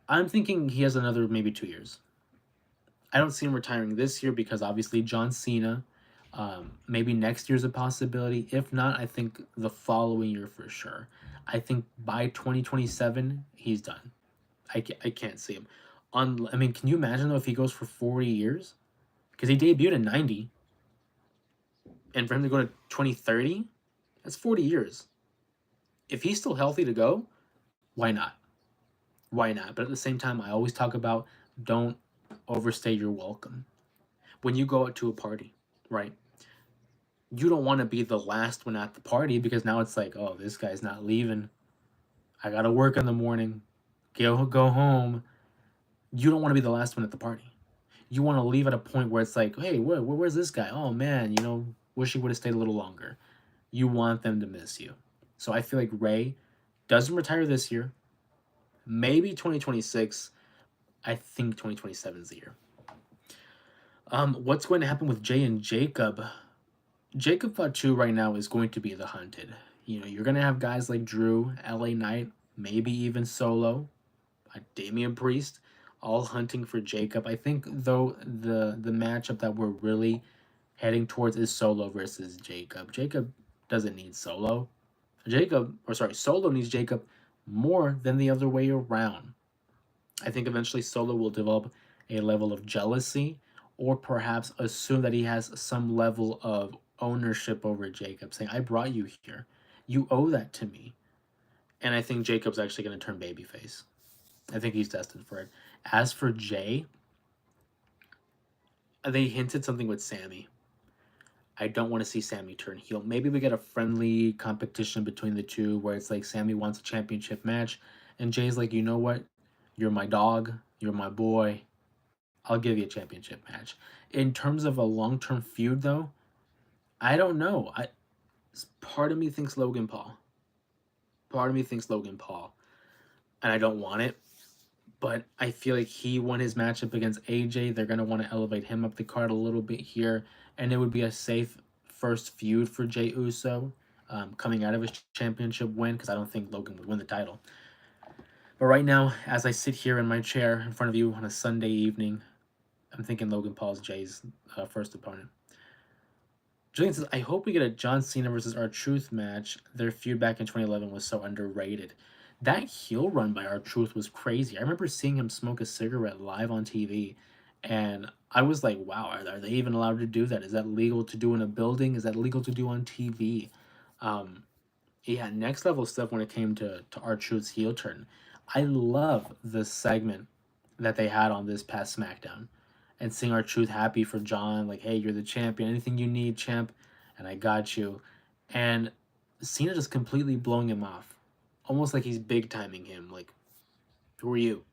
I'm thinking he has another maybe 2 years. I don't see him retiring this year because obviously John Cena. Maybe next year's a possibility. If not, I think the following year for sure. I think by 2027 he's done. I can't see him. I mean, can you imagine though if he goes for 40 years? Because he debuted in 90, and for him to go to 2030, that's 40 years. If he's still healthy to go, why not? Why not? But at the same time, I always talk about don't overstay your welcome. When you go out to a party, right? You don't want to be the last one at the party because now it's like, oh, this guy's not leaving. I gotta work in the morning. Go home. You don't want to be the last one at the party. You want to leave at a point where it's like, hey, where's this guy? Oh man, wish he would have stayed a little longer. You want them to miss you. So I feel like Ray doesn't retire this year. Maybe 2026. I think 2027 is the year. What's going to happen with Jay and Jacob? Jacob Fatu right now is going to be the hunted. You're going to have guys like Drew, LA Knight, maybe even Solo, Damian Priest, all hunting for Jacob. I think, though, the matchup that we're really heading towards is Solo versus Jacob. Jacob doesn't need Solo. Solo needs Jacob more than the other way around. I think eventually Solo will develop a level of jealousy or perhaps assume that he has some level of ownership over Jacob, saying, I brought you here. You owe that to me. And I think Jacob's actually going to turn babyface. I think he's destined for it. As for Jay, they hinted something with Sammy. I don't want to see Sammy turn heel. Maybe we get a friendly competition between the two where it's like Sammy wants a championship match and Jay's like, you know what? You're my dog. You're my boy. I'll give you a championship match. In terms of a long-term feud, though, I don't know. Part of me thinks Logan Paul. Part of me thinks Logan Paul. And I don't want it. But I feel like he won his matchup against AJ. They're going to want to elevate him up the card a little bit here. And it would be a safe first feud for Jey Uso coming out of his championship win because I don't think Logan would win the title. But right now, as I sit here in my chair in front of you on a Sunday evening, I'm thinking Logan Paul's Jay's first opponent. Julian says, I hope we get a John Cena versus R-Truth match. Their feud back in 2011 was so underrated. That heel run by R-Truth was crazy. I remember seeing him smoke a cigarette live on TV, and I was like, wow, are they even allowed to do that? Is that legal to do in a building? Is that legal to do on TV? Um, yeah, next level stuff when it came to R-Truth's heel turn. I love the segment that they had on this past SmackDown, and seeing R-Truth happy for John, like, hey, you're the champion. Anything you need, champ, and I got you. And Cena just completely blowing him off, almost like he's big timing him. Like, who are you?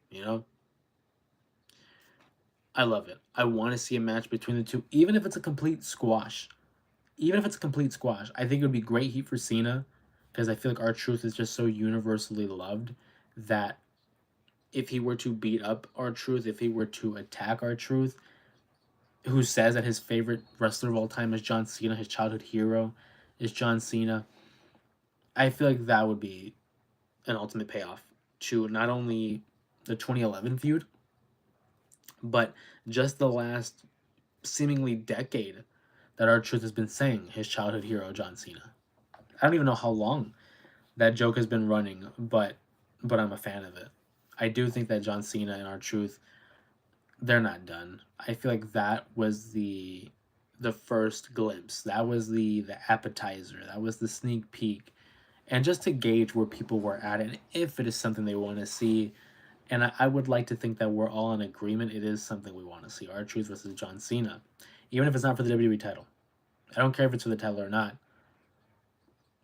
You know, I love it. I want to see a match between the two, even if it's a complete squash. Even if it's a complete squash, I think it would be great heat for Cena, because I feel like R-Truth is just so universally loved that if he were to beat up R-Truth, if he were to attack R-Truth, who says that his favorite wrestler of all time is John Cena, his childhood hero is John Cena, I feel like that would be an ultimate payoff to not only the 2011 feud, but just the last seemingly decade that R-Truth has been saying his childhood hero, John Cena. I don't even know how long that joke has been running, but I'm a fan of it. I do think that John Cena and R-Truth, they're not done. I feel like that was the first glimpse. That was the appetizer. That was the sneak peek. And just to gauge where people were at and if it is something they want to see. And I would like to think that we're all in agreement. It is something we want to see. R-Truth versus John Cena. Even if it's not for the WWE title. I don't care if it's for the title or not.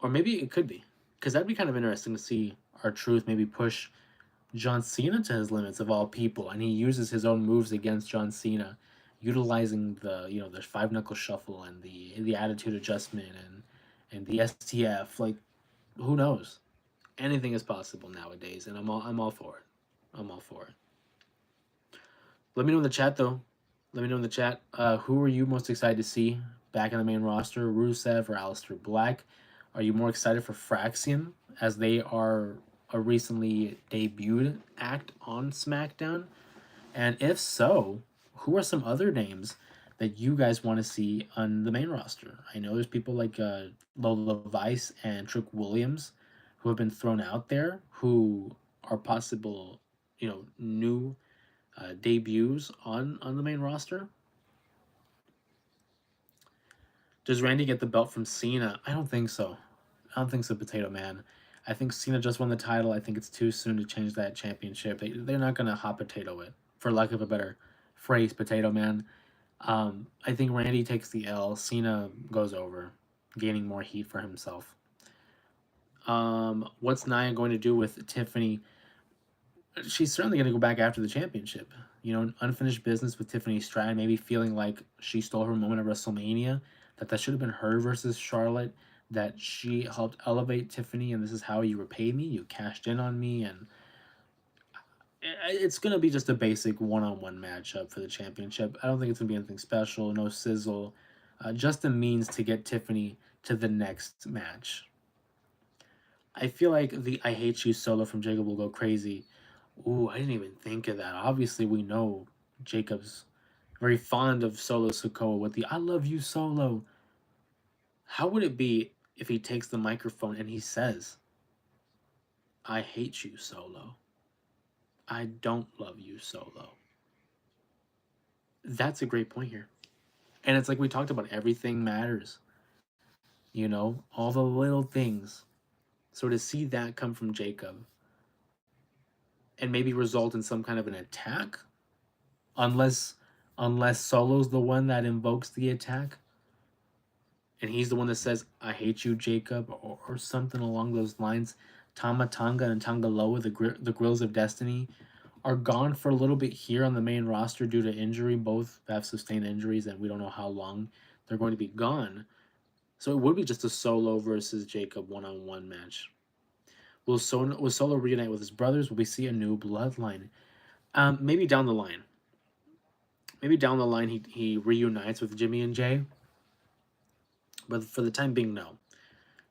Or maybe it could be. Because that'd be kind of interesting to see R-Truth maybe push John Cena to his limits of all people, and he uses his own moves against John Cena, utilizing the five knuckle shuffle and the attitude adjustment and the STF. Like, who knows? Anything is possible nowadays, and I'm all for it. I'm all for it. Let me know in the chat though. Let me know in the chat. Who are you most excited to see back in the main roster? Rusev or Aleister Black? Are you more excited for Fraxian, as they are a recently debuted act on SmackDown? And if so, who are some other names that you guys want to see on the main roster? I know there's people like Lola Vice and Trick Williams who have been thrown out there, who are possible, new debuts on the main roster. Does Randy get the belt from Cena? I don't think so. I don't think so, Potato Man. I think Cena just won the title. I think it's too soon to change that championship. They're not going to hot potato it, for lack of a better phrase, Potato Man. I think Randy takes the L. Cena goes over, gaining more heat for himself. What's Nia going to do with Tiffany? She's certainly going to go back after the championship. Unfinished business with Tiffany Stratton, maybe feeling like she stole her moment at WrestleMania, that should have been her versus Charlotte, that she helped elevate Tiffany, and this is how you repay me. You cashed in on me, and it's going to be just a basic one-on-one matchup for the championship. I don't think it's going to be anything special, no sizzle, just a means to get Tiffany to the next match. I feel like the I Hate You solo from Jacob will go crazy. Ooh, I didn't even think of that. Obviously, we know Jacob's very fond of Solo Sikoa with the I love you solo. How would it be if he takes the microphone and he says, I hate you, Solo. I don't love you, Solo. That's a great point here. And it's like we talked about, everything matters. All the little things. So to see that come from Jacob and maybe result in some kind of an attack, unless Solo's the one that invokes the attack, and he's the one that says, I hate you, Jacob, or something along those lines. Tama Tonga and Tonga Loa, the Grills of Destiny, are gone for a little bit here on the main roster due to injury. Both have sustained injuries, and we don't know how long they're going to be gone. So it would be just a Solo versus Jacob one-on-one match. Will Solo reunite with his brothers? Will we see a new bloodline? Maybe down the line. Maybe down the line he reunites with Jimmy and Jay. But for the time being, no.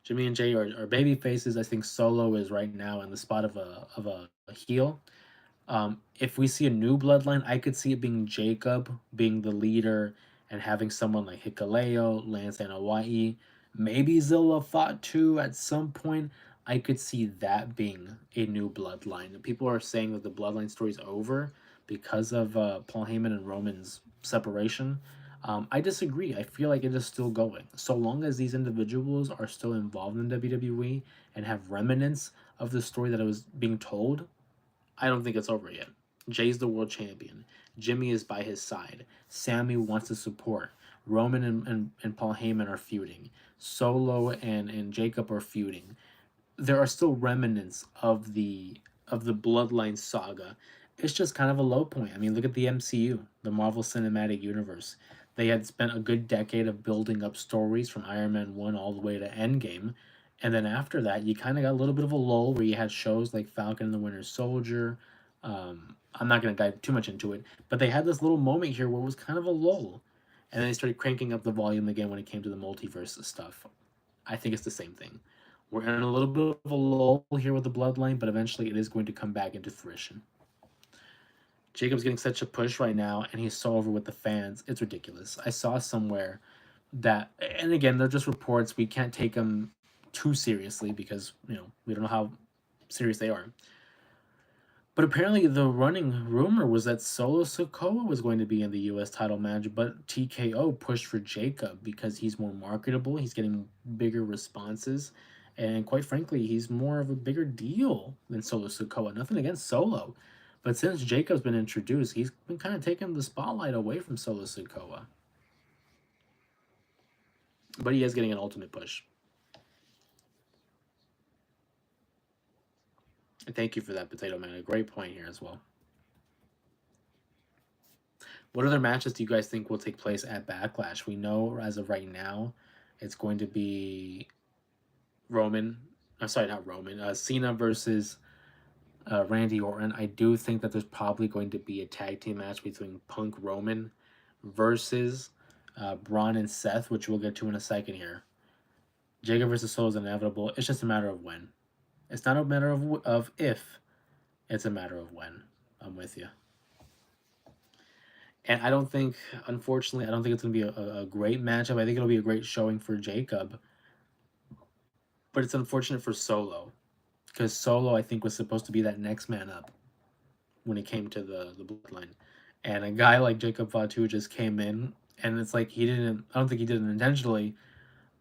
Jimmy and Jay are baby faces. I think Solo is right now in the spot of a heel. If we see a new bloodline, I could see it being Jacob being the leader and having someone like Hikaleo, Lance and Hawaii, maybe Zilla fought too at some point. I could see that being a new bloodline. People are saying that the bloodline story's over because of Paul Heyman and Roman's separation. I disagree. I feel like it is still going. So long as these individuals are still involved in WWE and have remnants of the story that was being told, I don't think it's over yet. Jay's the world champion. Jimmy is by his side. Sammy wants to support. Roman and Paul Heyman are feuding. Solo and Jacob are feuding. There are still remnants of the Bloodline saga. It's just kind of a low point. I mean, look at the MCU, the Marvel Cinematic Universe. They had spent a good decade of building up stories from Iron Man 1 all the way to Endgame. And then after that, you kind of got a little bit of a lull where you had shows like Falcon and the Winter Soldier. I'm not going to dive too much into it, but they had this little moment here where it was kind of a lull. And then they started cranking up the volume again when it came to the multiverse stuff. I think it's the same thing. We're in a little bit of a lull here with the bloodline, but eventually it is going to come back into fruition. Jacob's getting such a push right now, and he's so over with the fans. It's ridiculous. I saw somewhere that, and again, they're just reports. We can't take them too seriously because, we don't know how serious they are. But apparently, the running rumor was that Solo Sikoa was going to be in the U.S. title match, but TKO pushed for Jacob because he's more marketable. He's getting bigger responses, and quite frankly, he's more of a bigger deal than Solo Sikoa. Nothing against Solo, but since Jacob's been introduced, he's been kind of taking the spotlight away from Solo Sikoa. But he is getting an ultimate push. Thank you for that, Potato Man. A great point here as well. What other matches do you guys think will take place at Backlash? We know as of right now, it's going to be Roman. I'm sorry, not Roman. Cena versus Randy Orton. I do think that there's probably going to be a tag team match between Punk Roman versus Braun and Seth, which we'll get to in a second here. Jacob versus Solo is inevitable. It's just a matter of when. It's not a matter of if. It's a matter of when. I'm with you. And I don't think, unfortunately, I don't think it's going to be a great matchup. I think it'll be a great showing for Jacob. But it's unfortunate for Solo. Because Solo, I think, was supposed to be that next man up when it came to the bloodline. And a guy like Jacob Fatu just came in, and it's like I don't think he did it intentionally,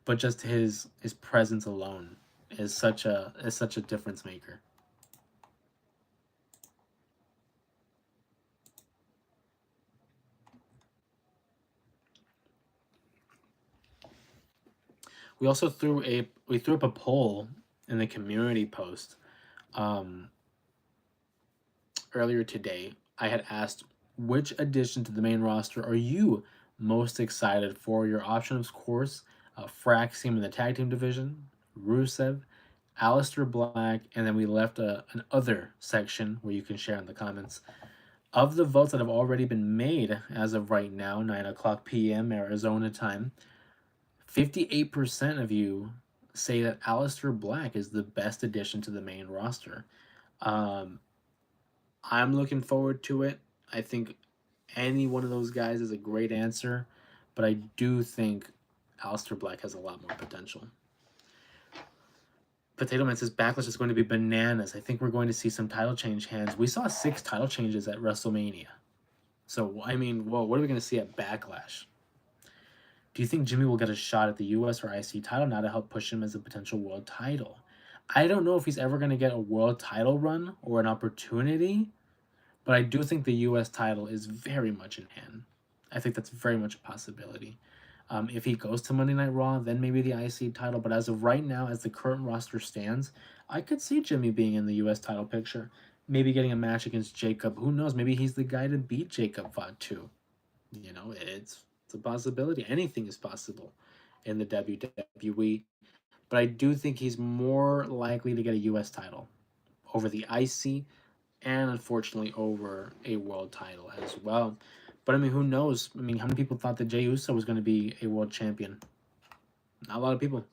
but just his presence alone is such a difference maker. We also threw up a poll in the community post earlier today. I had asked which addition to the main roster are you most excited for? Your option, of course, Fraxium in the tag team division, Rusev, Aleister Black, and then we left an other section where you can share in the comments. Of the votes that have already been made as of right now, 9 o'clock p.m. Arizona time, 58% of you say that Aleister Black is the best addition to the main roster. I'm looking forward to it. I think any one of those guys is a great answer, but I do think Aleister Black has a lot more potential. Potato Man says Backlash is going to be bananas. I think we're going to see some title change hands. We saw 6 title changes at WrestleMania. So, I mean, whoa, what are we going to see at Backlash? Do you think Jimmy will get a shot at the US or IC title now to help push him as a potential world title? I don't know if he's ever going to get a world title run or an opportunity, but I do think the US title is very much in hand. I think that's very much a possibility. If he goes to Monday Night Raw, then maybe the IC title. But as of right now, as the current roster stands, I could see Jimmy being in the US title picture. Maybe getting a match against Jacob. Who knows? Maybe he's the guy to beat Jacob Fatu. It's a possibility. Anything is possible in the WWE. But I do think he's more likely to get a US title over the IC and unfortunately over a world title as well. But I mean, who knows? I mean, how many people thought that Jey Uso was going to be a world champion? Not a lot of people.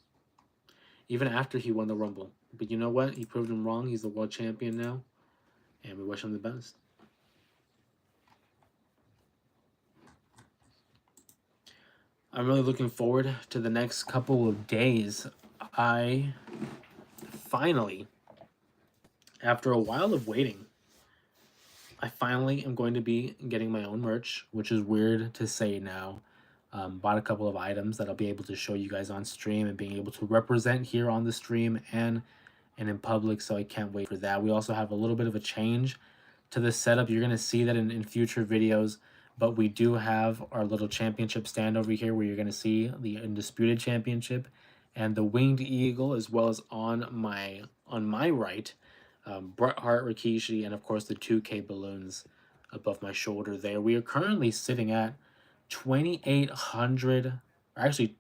Even after he won the Rumble. But you know what? He proved him wrong. He's the world champion now. And we wish him the best. I'm really looking forward to the next couple of days. I finally, after a while of waiting, I finally am going to be getting my own merch, which is weird to say now. Bought a couple of items that I'll be able to show you guys on stream and being able to represent here on the stream and in public. So I can't wait for that. We also have a little bit of a change to the setup. You're going to see that in future videos, but we do have our little championship stand over here where you're going to see the Undisputed Championship and the Winged Eagle, as well as on my right, Bret Hart, Rikishi, and of course the 2K balloons above my shoulder there. We are currently sitting at 2,800, or actually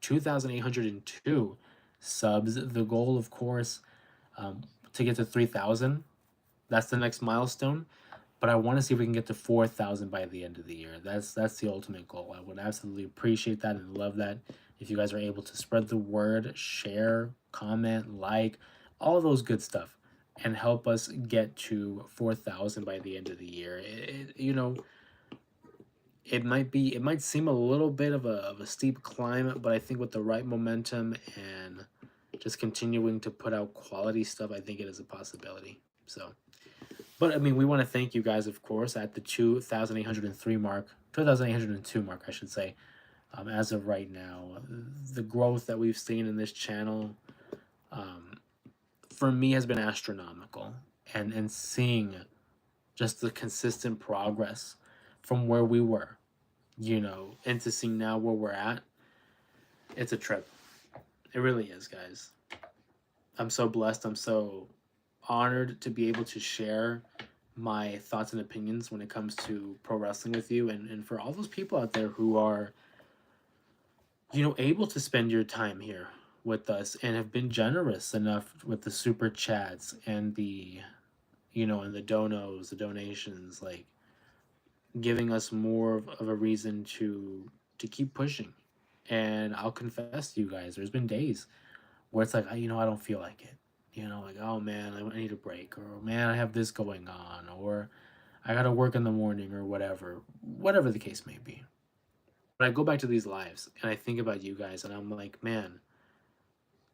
2,802 subs. The goal, of course, to get to 3,000. That's the next milestone. But I want to see if we can get to 4,000 by the end of the year. That's the ultimate goal. I would absolutely appreciate that and love that if you guys are able to spread the word, share, comment, like, all those good stuff, and help us get to 4,000 by the end of the year. It might seem a little bit of a steep climb, but I think with the right momentum and just continuing to put out quality stuff, I think it is a possibility. So, but I mean, we want to thank you guys, of course, at the 2,803 mark, 2,802 mark, I should say, as of right now. The growth that we've seen in this channel, for me, has been astronomical. And seeing just the consistent progress from where we were, and to see now where we're at, it's a trip. It really is, guys. I'm so blessed. I'm so honored to be able to share my thoughts and opinions when it comes to pro wrestling with you, and for all those people out there who are able to spend your time here with us and have been generous enough with the super chats and the and the donos, the donations, like giving us more of a reason to keep pushing. And I'll confess to you guys, there's been days where it's like, I don't feel like it. Like, oh man, I need a break, or man, I have this going on, or I gotta work in the morning, or whatever the case may be. But I go back to these lives and I think about you guys, and I'm like, man,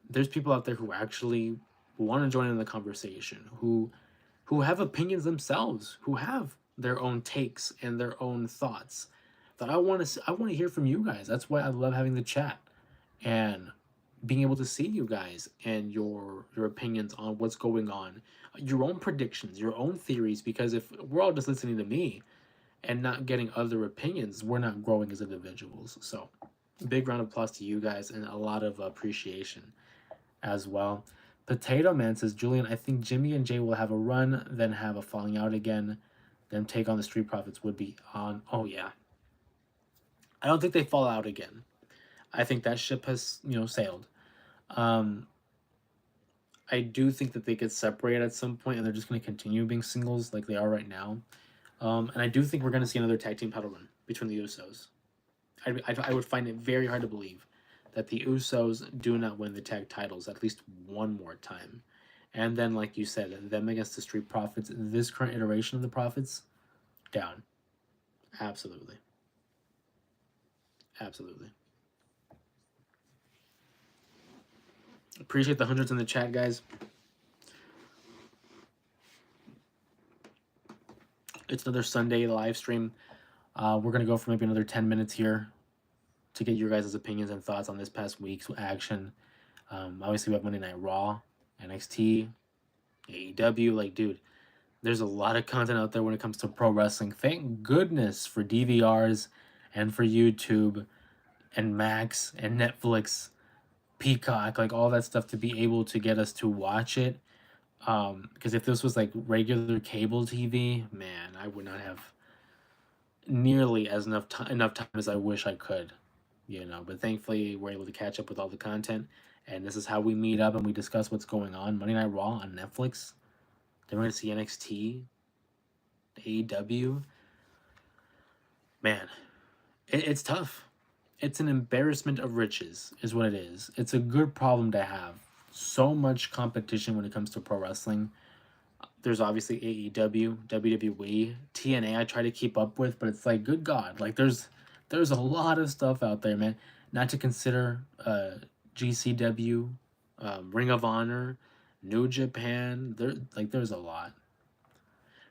there's people out there who actually want to join in the conversation, who have opinions themselves, who have their own takes and their own thoughts. That I want to hear from you guys. That's why I love having the chat and being able to see you guys and your opinions on what's going on, your own predictions, your own theories. Because if we're all just listening to me and not getting other opinions, we're not growing as individuals. So, big round of applause to you guys and a lot of appreciation as well. Potato Man says, Julian, I think Jimmy and Jay will have a run, then have a falling out again, then take on the Street Profits would be on. Oh, yeah. I don't think they fall out again. I think that ship has, sailed. I do think that they get separated at some point and they're just going to continue being singles like they are right now. And I do think we're going to see another tag team title run between the Usos. I would find it very hard to believe that the Usos do not win the tag titles at least one more time. And then, like you said, them against the Street Profits, this current iteration of the Profits, down. Absolutely. Absolutely. Appreciate the hundreds in the chat, guys. It's another Sunday live stream. We're going to go for maybe another 10 minutes here to get your guys' opinions and thoughts on this past week's action. Obviously, we have Monday Night Raw, NXT, AEW. Like, dude, there's a lot of content out there when it comes to pro wrestling. Thank goodness for DVRs and for YouTube and Max and Netflix, Peacock, like all that stuff to be able to get us to watch it. Because if this was like regular cable TV, man, I would not have nearly as enough time as I wish I could, But thankfully, we're able to catch up with all the content, and this is how we meet up and we discuss what's going on. Monday Night Raw on Netflix. Then we're gonna see NXT, AEW. Man, it's tough. It's an embarrassment of riches, is what it is. It's a good problem to have. So much competition when it comes to pro wrestling. There's obviously AEW, WWE, TNA I try to keep up with, but it's like, good God, like there's There's a lot of stuff out there, man. Not to consider GCW, Ring of Honor, New Japan. There's a lot.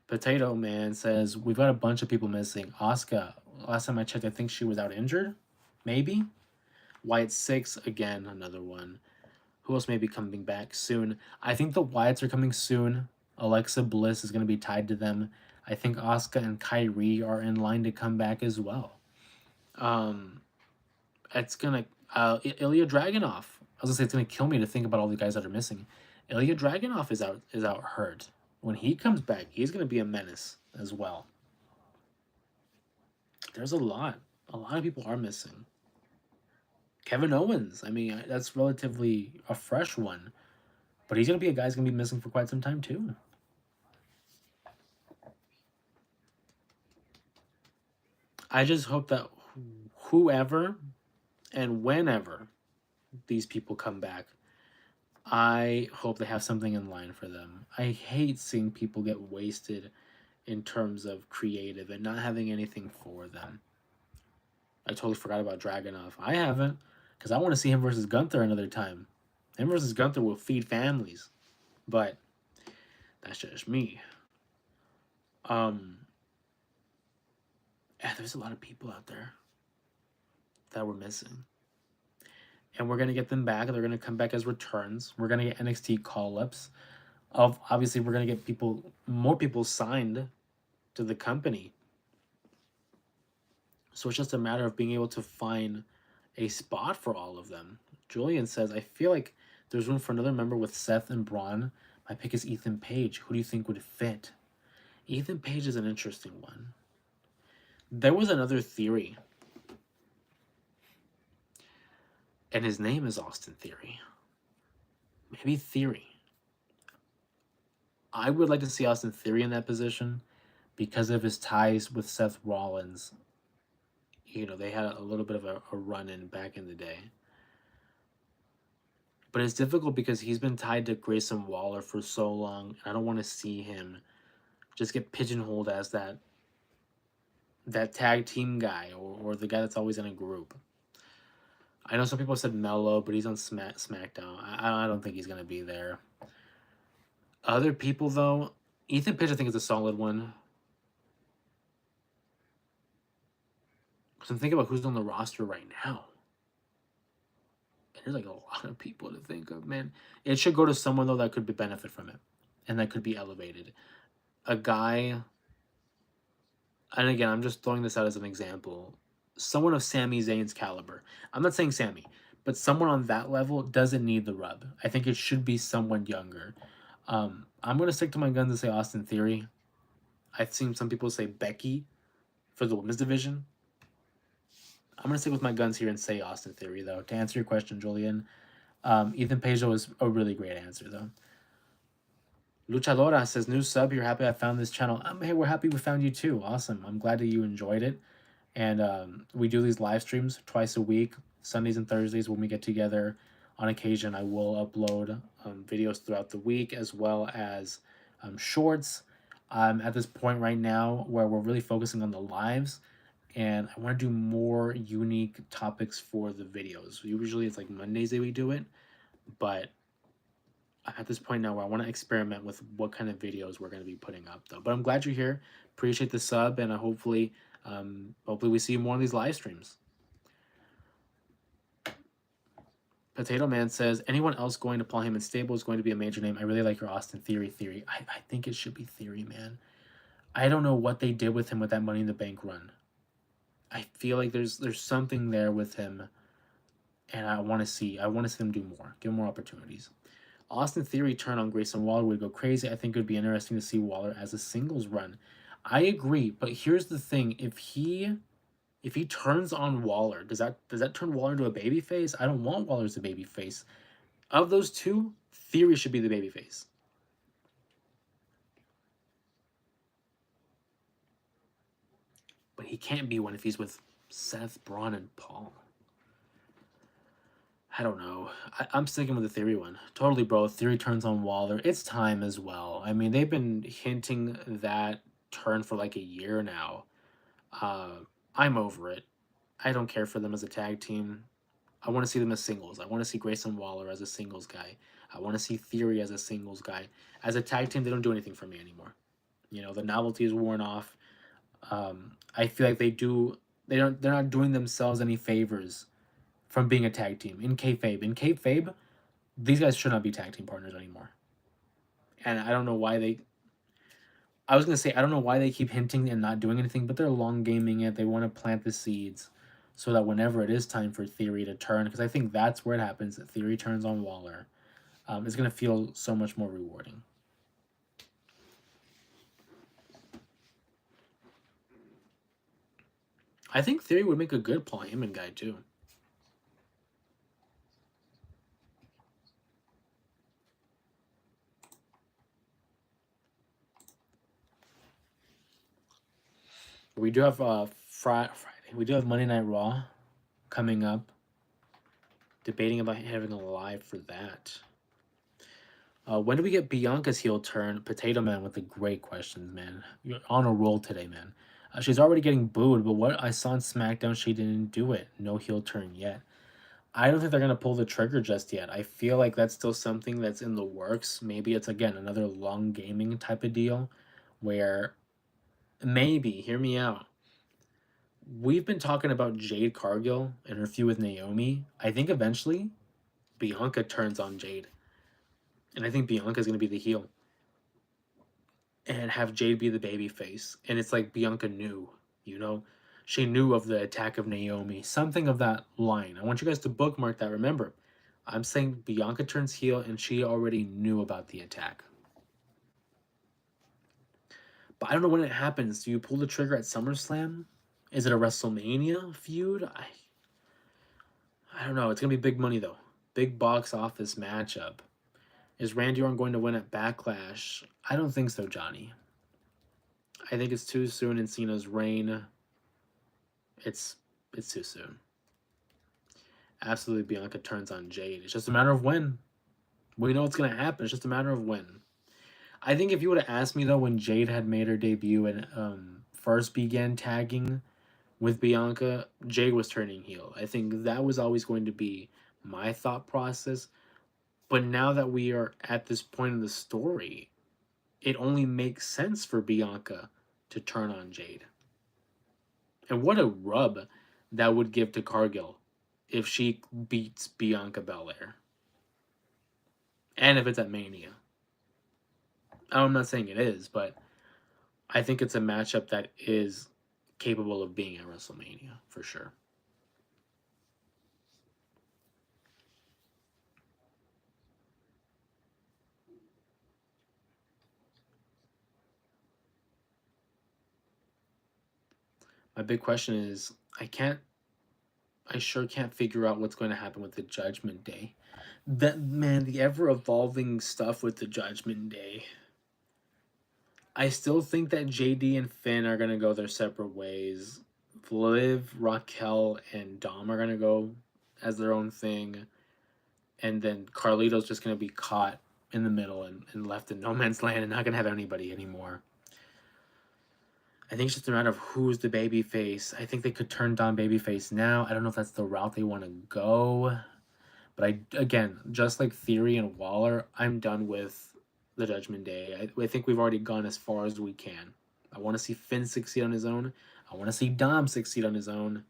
Potato Man says we've got a bunch of people missing. Asuka, last time I checked, I think she was out injured. Maybe. Wyatt 6 again, another one. Who else may be coming back soon? I think the Wyatts are coming soon. Alexa Bliss is going to be tied to them. I think Asuka and Kyrie are in line to come back as well. It's gonna Ilya Dragunov. I was gonna say it's gonna kill me to think about all the guys that are missing. Ilya Dragunov is out hurt. When he comes back, he's gonna be a menace as well. There's a lot. A lot of people are missing. Kevin Owens. I mean, that's relatively a fresh one, but he's gonna be a guy who's gonna be missing for quite some time too. I just hope that whoever and whenever these people come back, I hope they have something in line for them. I hate seeing people get wasted in terms of creative and not having anything for them. I totally forgot about Dragunov. I haven't, because I want to see him versus Gunther another time. Him versus Gunther will feed families, but that's just me. Yeah, there's a lot of people out there that we're missing. And we're going to get them back. They're going to come back as returns. We're going to get NXT call-ups. Obviously, we're going to get more people signed to the company. So it's just a matter of being able to find a spot for all of them. Julian says, I feel like there's room for another member with Seth and Braun. My pick is Ethan Page. Who do you think would fit? Ethan Page is an interesting one. There was another theory, and his name is Austin Theory. Maybe Theory. I would like to see Austin Theory in that position because of his ties with Seth Rollins. You know, they had a little bit of a run-in back in the day. But it's difficult because he's been tied to Grayson Waller for so long, and I don't want to see him just get pigeonholed as that tag team guy or the guy that's always in a group. I know some people said Mello, but he's on SmackDown. I don't think he's going to be there. Other people, though, Ethan Page I think is a solid one. Because I'm thinking about who's on the roster right now. And there's like a lot of people to think of, man. It should go to someone, though, that could benefit from it. And that could be elevated. A guy, and again, I'm just throwing this out as an example. Someone of Sami Zayn's caliber. I'm not saying Sami, but someone on that level doesn't need the rub. I think it should be someone younger. I'm going to stick to my guns and say Austin Theory. I've seen some people say Becky for the women's division. I'm going to stick with my guns here and say Austin Theory, though. To answer your question, Julian, Ethan Page was a really great answer, though. Luchadora says, new sub, you're happy I found this channel. Hey, we're happy we found you, too. Awesome. I'm glad that you enjoyed it. And we do these live streams twice a week, Sundays and Thursdays when we get together. On occasion, I will upload videos throughout the week as well as shorts. I'm at this point right now where we're really focusing on the lives, and I want to do more unique topics for the videos. Usually it's like Mondays that we do it, but I'm at this point now where I want to experiment with what kind of videos we're going to be putting up, though. But I'm glad you're here. Appreciate the sub, and hopefully we see you more on these live streams. Potato Man says, anyone else going to Paul Heyman's stable is going to be a major name. I really like your Austin Theory. I think it should be Theory, man. I don't know what they did with him with that Money in the Bank run. I feel like there's something there with him, and I want to see them do more, give him more opportunities. Austin Theory turn on Grayson Waller would go crazy. I think it would be interesting to see Waller as a singles run. I agree, but here's the thing: if he turns on Waller, does that turn Waller into a babyface? I don't want Waller as a babyface. Of those two, Theory should be the babyface. But he can't be one if he's with Seth, Braun, and Paul. I don't know. I'm sticking with the Theory one. Totally, bro. Theory turns on Waller. It's time as well. I mean, they've been hinting that turn for like a year now. I'm over it. I don't care for them as a tag team. I want to see them as singles. I want to see Grayson Waller as a singles guy. I want to see Theory as a singles guy. As a tag team, they don't do anything for me anymore. You know, the novelty is worn off. I feel like they do. They don't. They're not doing themselves any favors from being a tag team in kayfabe. In kayfabe, these guys should not be tag team partners anymore. And I don't know why they. I was gonna say I don't know why they keep hinting and not doing anything, but they're long gaming it. They want to plant the seeds so that whenever it is time for Theory to turn, because I think that's where it happens. That Theory turns on Waller. It's gonna feel so much more rewarding. I think Theory would make a good Paul Heyman guy too. We do have Friday. We do have Monday Night Raw coming up. Debating about having a live for that. When do we get Bianca's heel turn? Potato Man with the great questions, man. You're on a roll today, man. She's already getting booed, but what I saw on SmackDown, she didn't do it. No heel turn yet. I don't think they're gonna pull the trigger just yet. I feel like that's still something that's in the works. Maybe it's again another long gaming type of deal, where maybe hear me out. We've been talking about Jade Cargill and her feud with Naomi. I think eventually Bianca turns on Jade, and I think Bianca's gonna be the heel and have Jade be the baby face. And it's like Bianca knew, you know, she knew of the attack of Naomi, something of that line. I want you guys to bookmark that. Remember, I'm saying Bianca turns heel and she already knew about the attack. But I don't know when it happens. Do you pull the trigger at SummerSlam? Is it a WrestleMania feud? I don't know. It's gonna be big money though. Big box office matchup. Is Randy Orton going to win at Backlash? I don't think so, Johnny. I think it's too soon in Cena's reign. It's too soon. Absolutely, Bianca turns on Jade. It's just a matter of when. We know it's gonna happen. It's just a matter of when. I think if you would have asked me though, when Jade had made her debut and first began tagging with Bianca, Jade was turning heel. I think that was always going to be my thought process. But now that we are at this point in the story, it only makes sense for Bianca to turn on Jade. And what a rub that would give to Cargill if she beats Bianca Belair. And if it's at Mania. I'm not saying it is, but I think it's a matchup that is capable of being at WrestleMania for sure. My big question is I sure can't figure out what's going to happen with the Judgment Day. That man, the ever evolving stuff with the Judgment Day. I still think that JD and Finn are gonna go their separate ways. Liv, Raquel, and Dom are gonna go as their own thing, and then Carlito's just gonna be caught in the middle and left in no man's land and not gonna have anybody anymore. I think it's just a matter of who's the baby face. I think they could turn Dom babyface now. I don't know if that's the route they want to go. But again, just like Theory and Waller, I'm done with the Judgment Day. I think we've already gone as far as we can. I want to see Finn succeed on his own. I want to see Dom succeed on his own.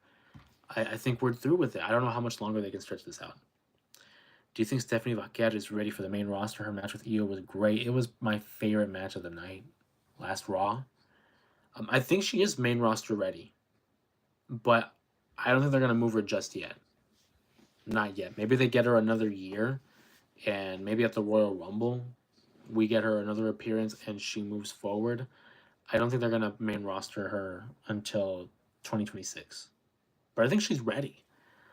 I think we're through with it. I don't know how much longer they can stretch this out. Do you think Stephanie Vaquer is ready for the main roster? Her match with Io was great. It was my favorite match of the night. Last Raw. I think she is main roster ready. But I don't think they're going to move her just yet. Not yet. Maybe they get her another year, and maybe at the Royal Rumble, we get her another appearance and she moves forward. I don't think they're gonna main roster her until 2026, but I think she's ready.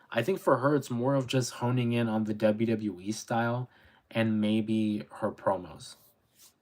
I think for her, it's more of just honing in on the WWE style and maybe her promos,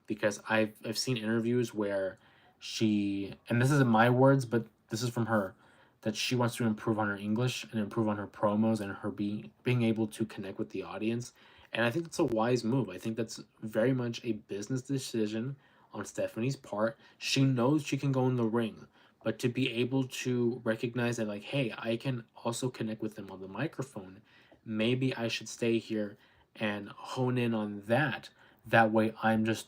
because I've seen interviews where she, and this isn't my words, but this is from her, that she wants to improve on her English and improve on her promos and her being able to connect with the audience. And I think that's a wise move. I think that's very much a business decision on Stephanie's part. She knows she can go in the ring, but to be able to recognize that, like, hey, I can also connect with them on the microphone. Maybe I should stay here and hone in on that. That way, I'm just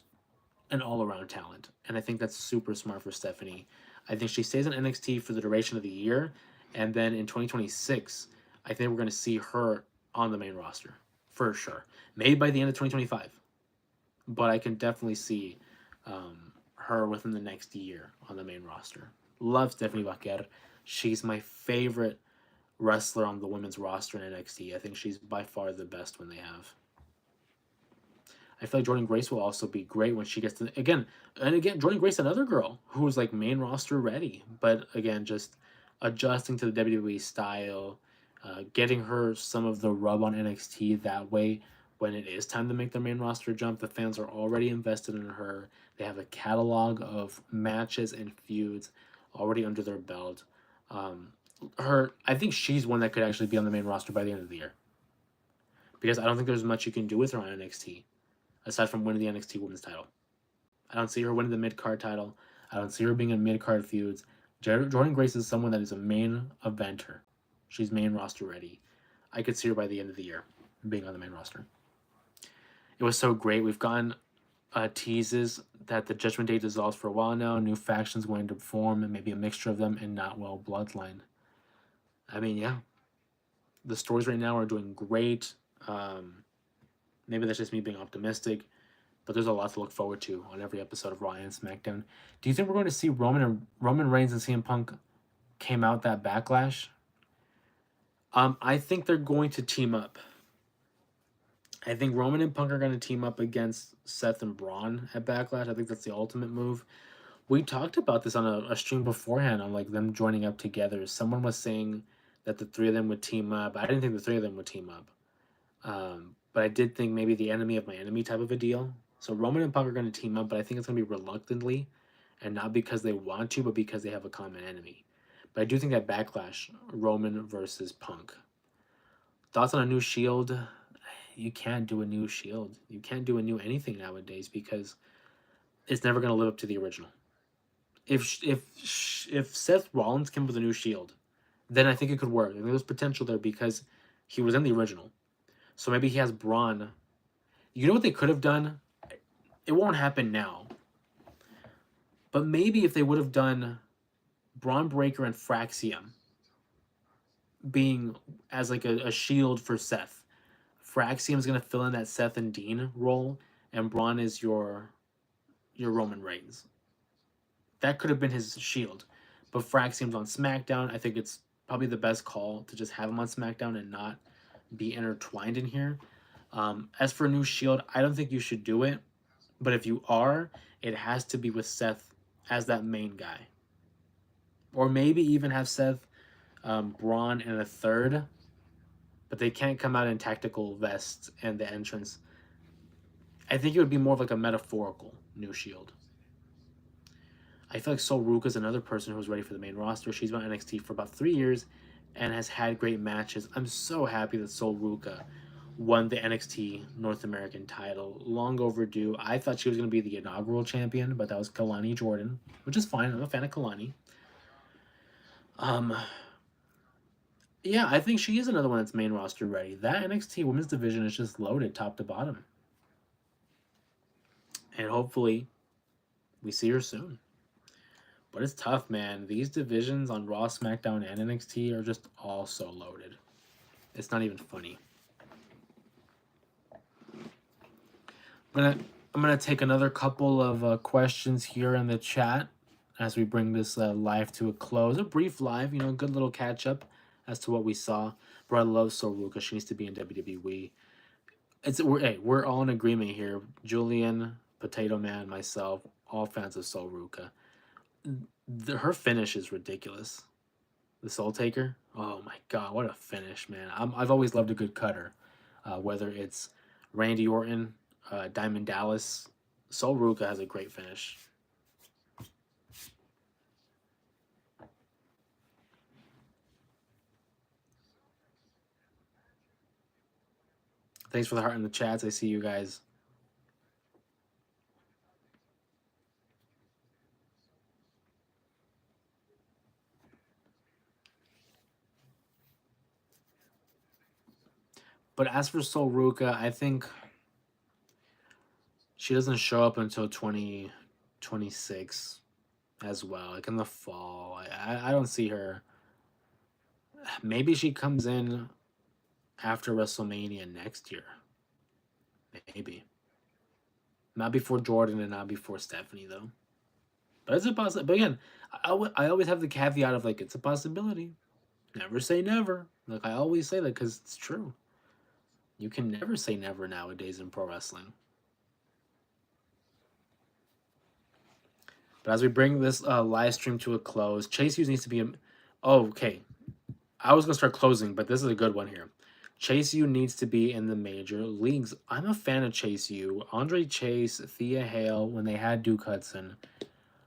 an all around talent. And I think that's super smart for Stephanie. I think she stays in NXT for the duration of the year. And then in 2026, I think we're going to see her on the main roster for sure. Maybe by the end of 2025. But I can definitely see her within the next year on the main roster. Love Stephanie Vaquer. She's my favorite wrestler on the women's roster in NXT. I think she's by far the best when they have. I feel like Jordan Grace will also be great when she gets to again and again. Jordan Grace, another girl who's like main roster ready, but again, just adjusting to the WWE style, getting her some of the rub on NXT. That way, when it is time to make their main roster jump, the fans are already invested in her. They have a catalog of matches and feuds already under their belt. I think she's one that could actually be on the main roster by the end of the year because I don't think there's much you can do with her on NXT aside from winning the NXT Women's title. I don't see her winning the mid-card title. I don't see her being in mid-card feuds. Jordan Grace is someone that is a main eventer. She's main roster ready. I could see her by the end of the year being on the main roster. It was so great. We've gotten teases that the Judgment Day dissolves for a while now. New factions going to form and maybe a mixture of them and not well bloodline. I mean, yeah. The stories right now are doing great. Maybe that's just me being optimistic, but there's a lot to look forward to on every episode of Raw and SmackDown. Do you think we're going to see Roman Reigns and CM Punk came out that Backlash? I think they're going to team up. I think Roman and Punk are going to team up against Seth and Braun at Backlash. I think that's the ultimate move. We talked about this on a stream beforehand on like them joining up together. Someone was saying that the three of them would team up. I didn't think the three of them would team up. But I did think maybe the enemy of my enemy type of a deal. So Roman and Punk are going to team up, but I think it's going to be reluctantly and not because they want to, but because they have a common enemy. But I do think that Backlash, Roman versus Punk. Thoughts on a new Shield? You can't do a new Shield. You can't do a new anything nowadays because it's never going to live up to the original. If Seth Rollins came with a new Shield, then I think it could work. I think there's potential there because he was in the original. So maybe he has Braun. You know what they could have done? It won't happen now. But maybe if they would have done Braun Breaker and Fraxium being as like a shield for Seth. Fraxium is going to fill in that Seth and Dean role, and Braun is your Roman Reigns. That could have been his shield. But Fraxium's on SmackDown. I think it's probably the best call to just have him on SmackDown and not be intertwined in here. As for a new Shield, I don't think you should do it. But if you are, it has to be with Seth as that main guy. Or maybe even have Seth, Braun, and a third. But they can't come out in tactical vests and the entrance. I think it would be more of like a metaphorical new Shield. I feel like Sol Ruka is another person who's ready for the main roster. She's been on NXT for about 3 years and has had great matches. I'm so happy that Sol Ruka won the NXT North American title. Long overdue. I thought she was going to be the inaugural champion, but that was Kalani Jordan, which is fine. I'm a fan of Kalani. Yeah, I think she is another one that's main roster ready. That NXT women's division is just loaded top to bottom. And hopefully we see her soon. But it's tough, man. These divisions on Raw, SmackDown, and NXT are just all so loaded. It's not even funny. I'm gonna take another couple of questions here in the chat as we bring this live to a close. A brief live, good little catch up as to what we saw. Bro, I love Sol Ruka. She needs to be in WWE. We're all in agreement here. Julian, Potato Man, myself, all fans of Sol Ruka. Her finish is ridiculous. The Soul Taker. Oh my god, what a finish, man! I've always loved a good cutter, whether it's Randy Orton, Diamond Dallas. Sol Ruka has a great finish. Thanks for the heart in the chats. I see you guys. But as for Sol Ruka, I think she doesn't show up until 2026 as well, like in the fall. I don't see her. Maybe she comes in after WrestleMania next year. Maybe. Not before Jordan and not before Stephanie, though. But it's a possibility. But again, I always have the caveat of like, it's a possibility. Never say never. Like, I always say that because it's true. You can never say never nowadays in pro wrestling. But as we bring this live stream to a close, Chase Hughes needs to be. Oh, okay. I was going to start closing, but this is a good one here. Chase U needs to be in the major leagues. I'm a fan of Chase U. Andre Chase, Thea Hale, when they had Duke Hudson,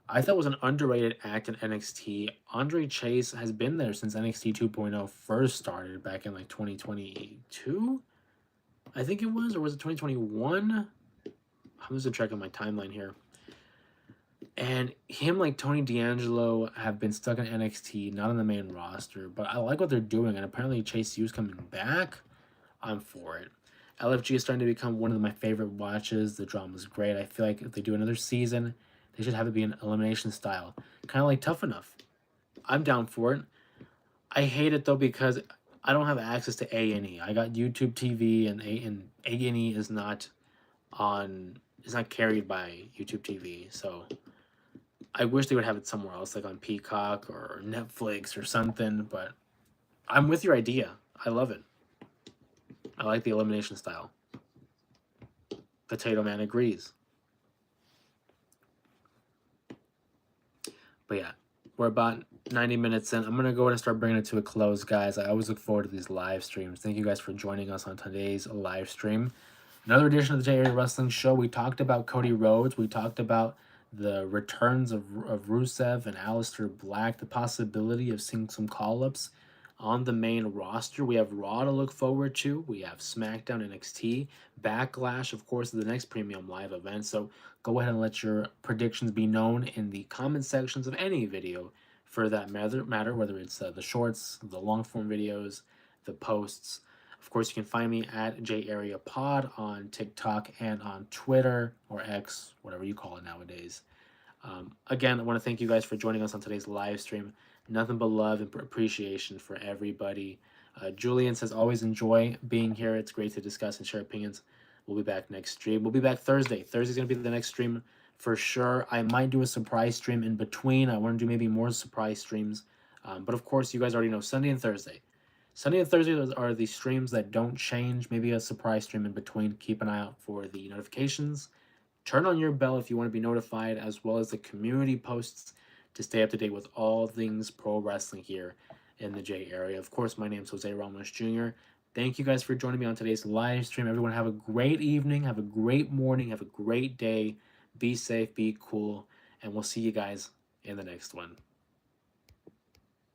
I thought was an underrated act in NXT. Andre Chase has been there since NXT 2.0 first started back in like 2022, I think it was, or was it 2021? I'm just checking my timeline here. And him, like Tony D'Angelo, have been stuck in NXT, not on the main roster. But I like what they're doing, and apparently Chase U's coming back. I'm for it. LFG is starting to become one of my favorite watches. The drama's great. I feel like if they do another season, they should have it be an elimination style, kind of like Tough Enough. I'm down for it. I hate it though because I don't have access to A&E. I got YouTube TV, and A&E is not on. It's not carried by YouTube TV, so I wish they would have it somewhere else, like on Peacock or Netflix or something. But I'm with your idea. I love it. I like the elimination style. Potato Man agrees. But yeah, we're about 90 minutes in. I'm going to go ahead and start bringing it to a close, guys. I always look forward to these live streams. Thank you guys for joining us on today's live stream. Another edition of the J Area Wrestling Show. We talked about Cody Rhodes. We talked about the returns of Rusev and Aleister Black, the possibility of seeing some call-ups on the main roster. We have Raw to look forward to. We have SmackDown, NXT, Backlash, of course, the next premium live event. So go ahead and let your predictions be known in the comment sections of any video for that matter, whether it's the shorts, the long-form videos, the posts. Of course, you can find me at JAreaPod on TikTok and on Twitter, or X, whatever you call it nowadays. Again, I want to thank you guys for joining us on today's live stream. Nothing but love and appreciation for everybody. Julian says, always enjoy being here. It's great to discuss and share opinions. We'll be back next stream. We'll be back Thursday. Thursday's going to be the next stream for sure. I might do a surprise stream in between. I want to do maybe more surprise streams. But of course, you guys already know Sunday and Thursday. Sunday and Thursday are the streams that don't change. Maybe a surprise stream in between. Keep an eye out for the notifications. Turn on your bell if you want to be notified, as well as the community posts to stay up to date with all things pro wrestling here in the J area. Of course, my name is Jose Ramos Jr. Thank you guys for joining me on today's live stream. Everyone have a great evening, have a great morning, have a great day. Be safe, be cool, and we'll see you guys in the next one.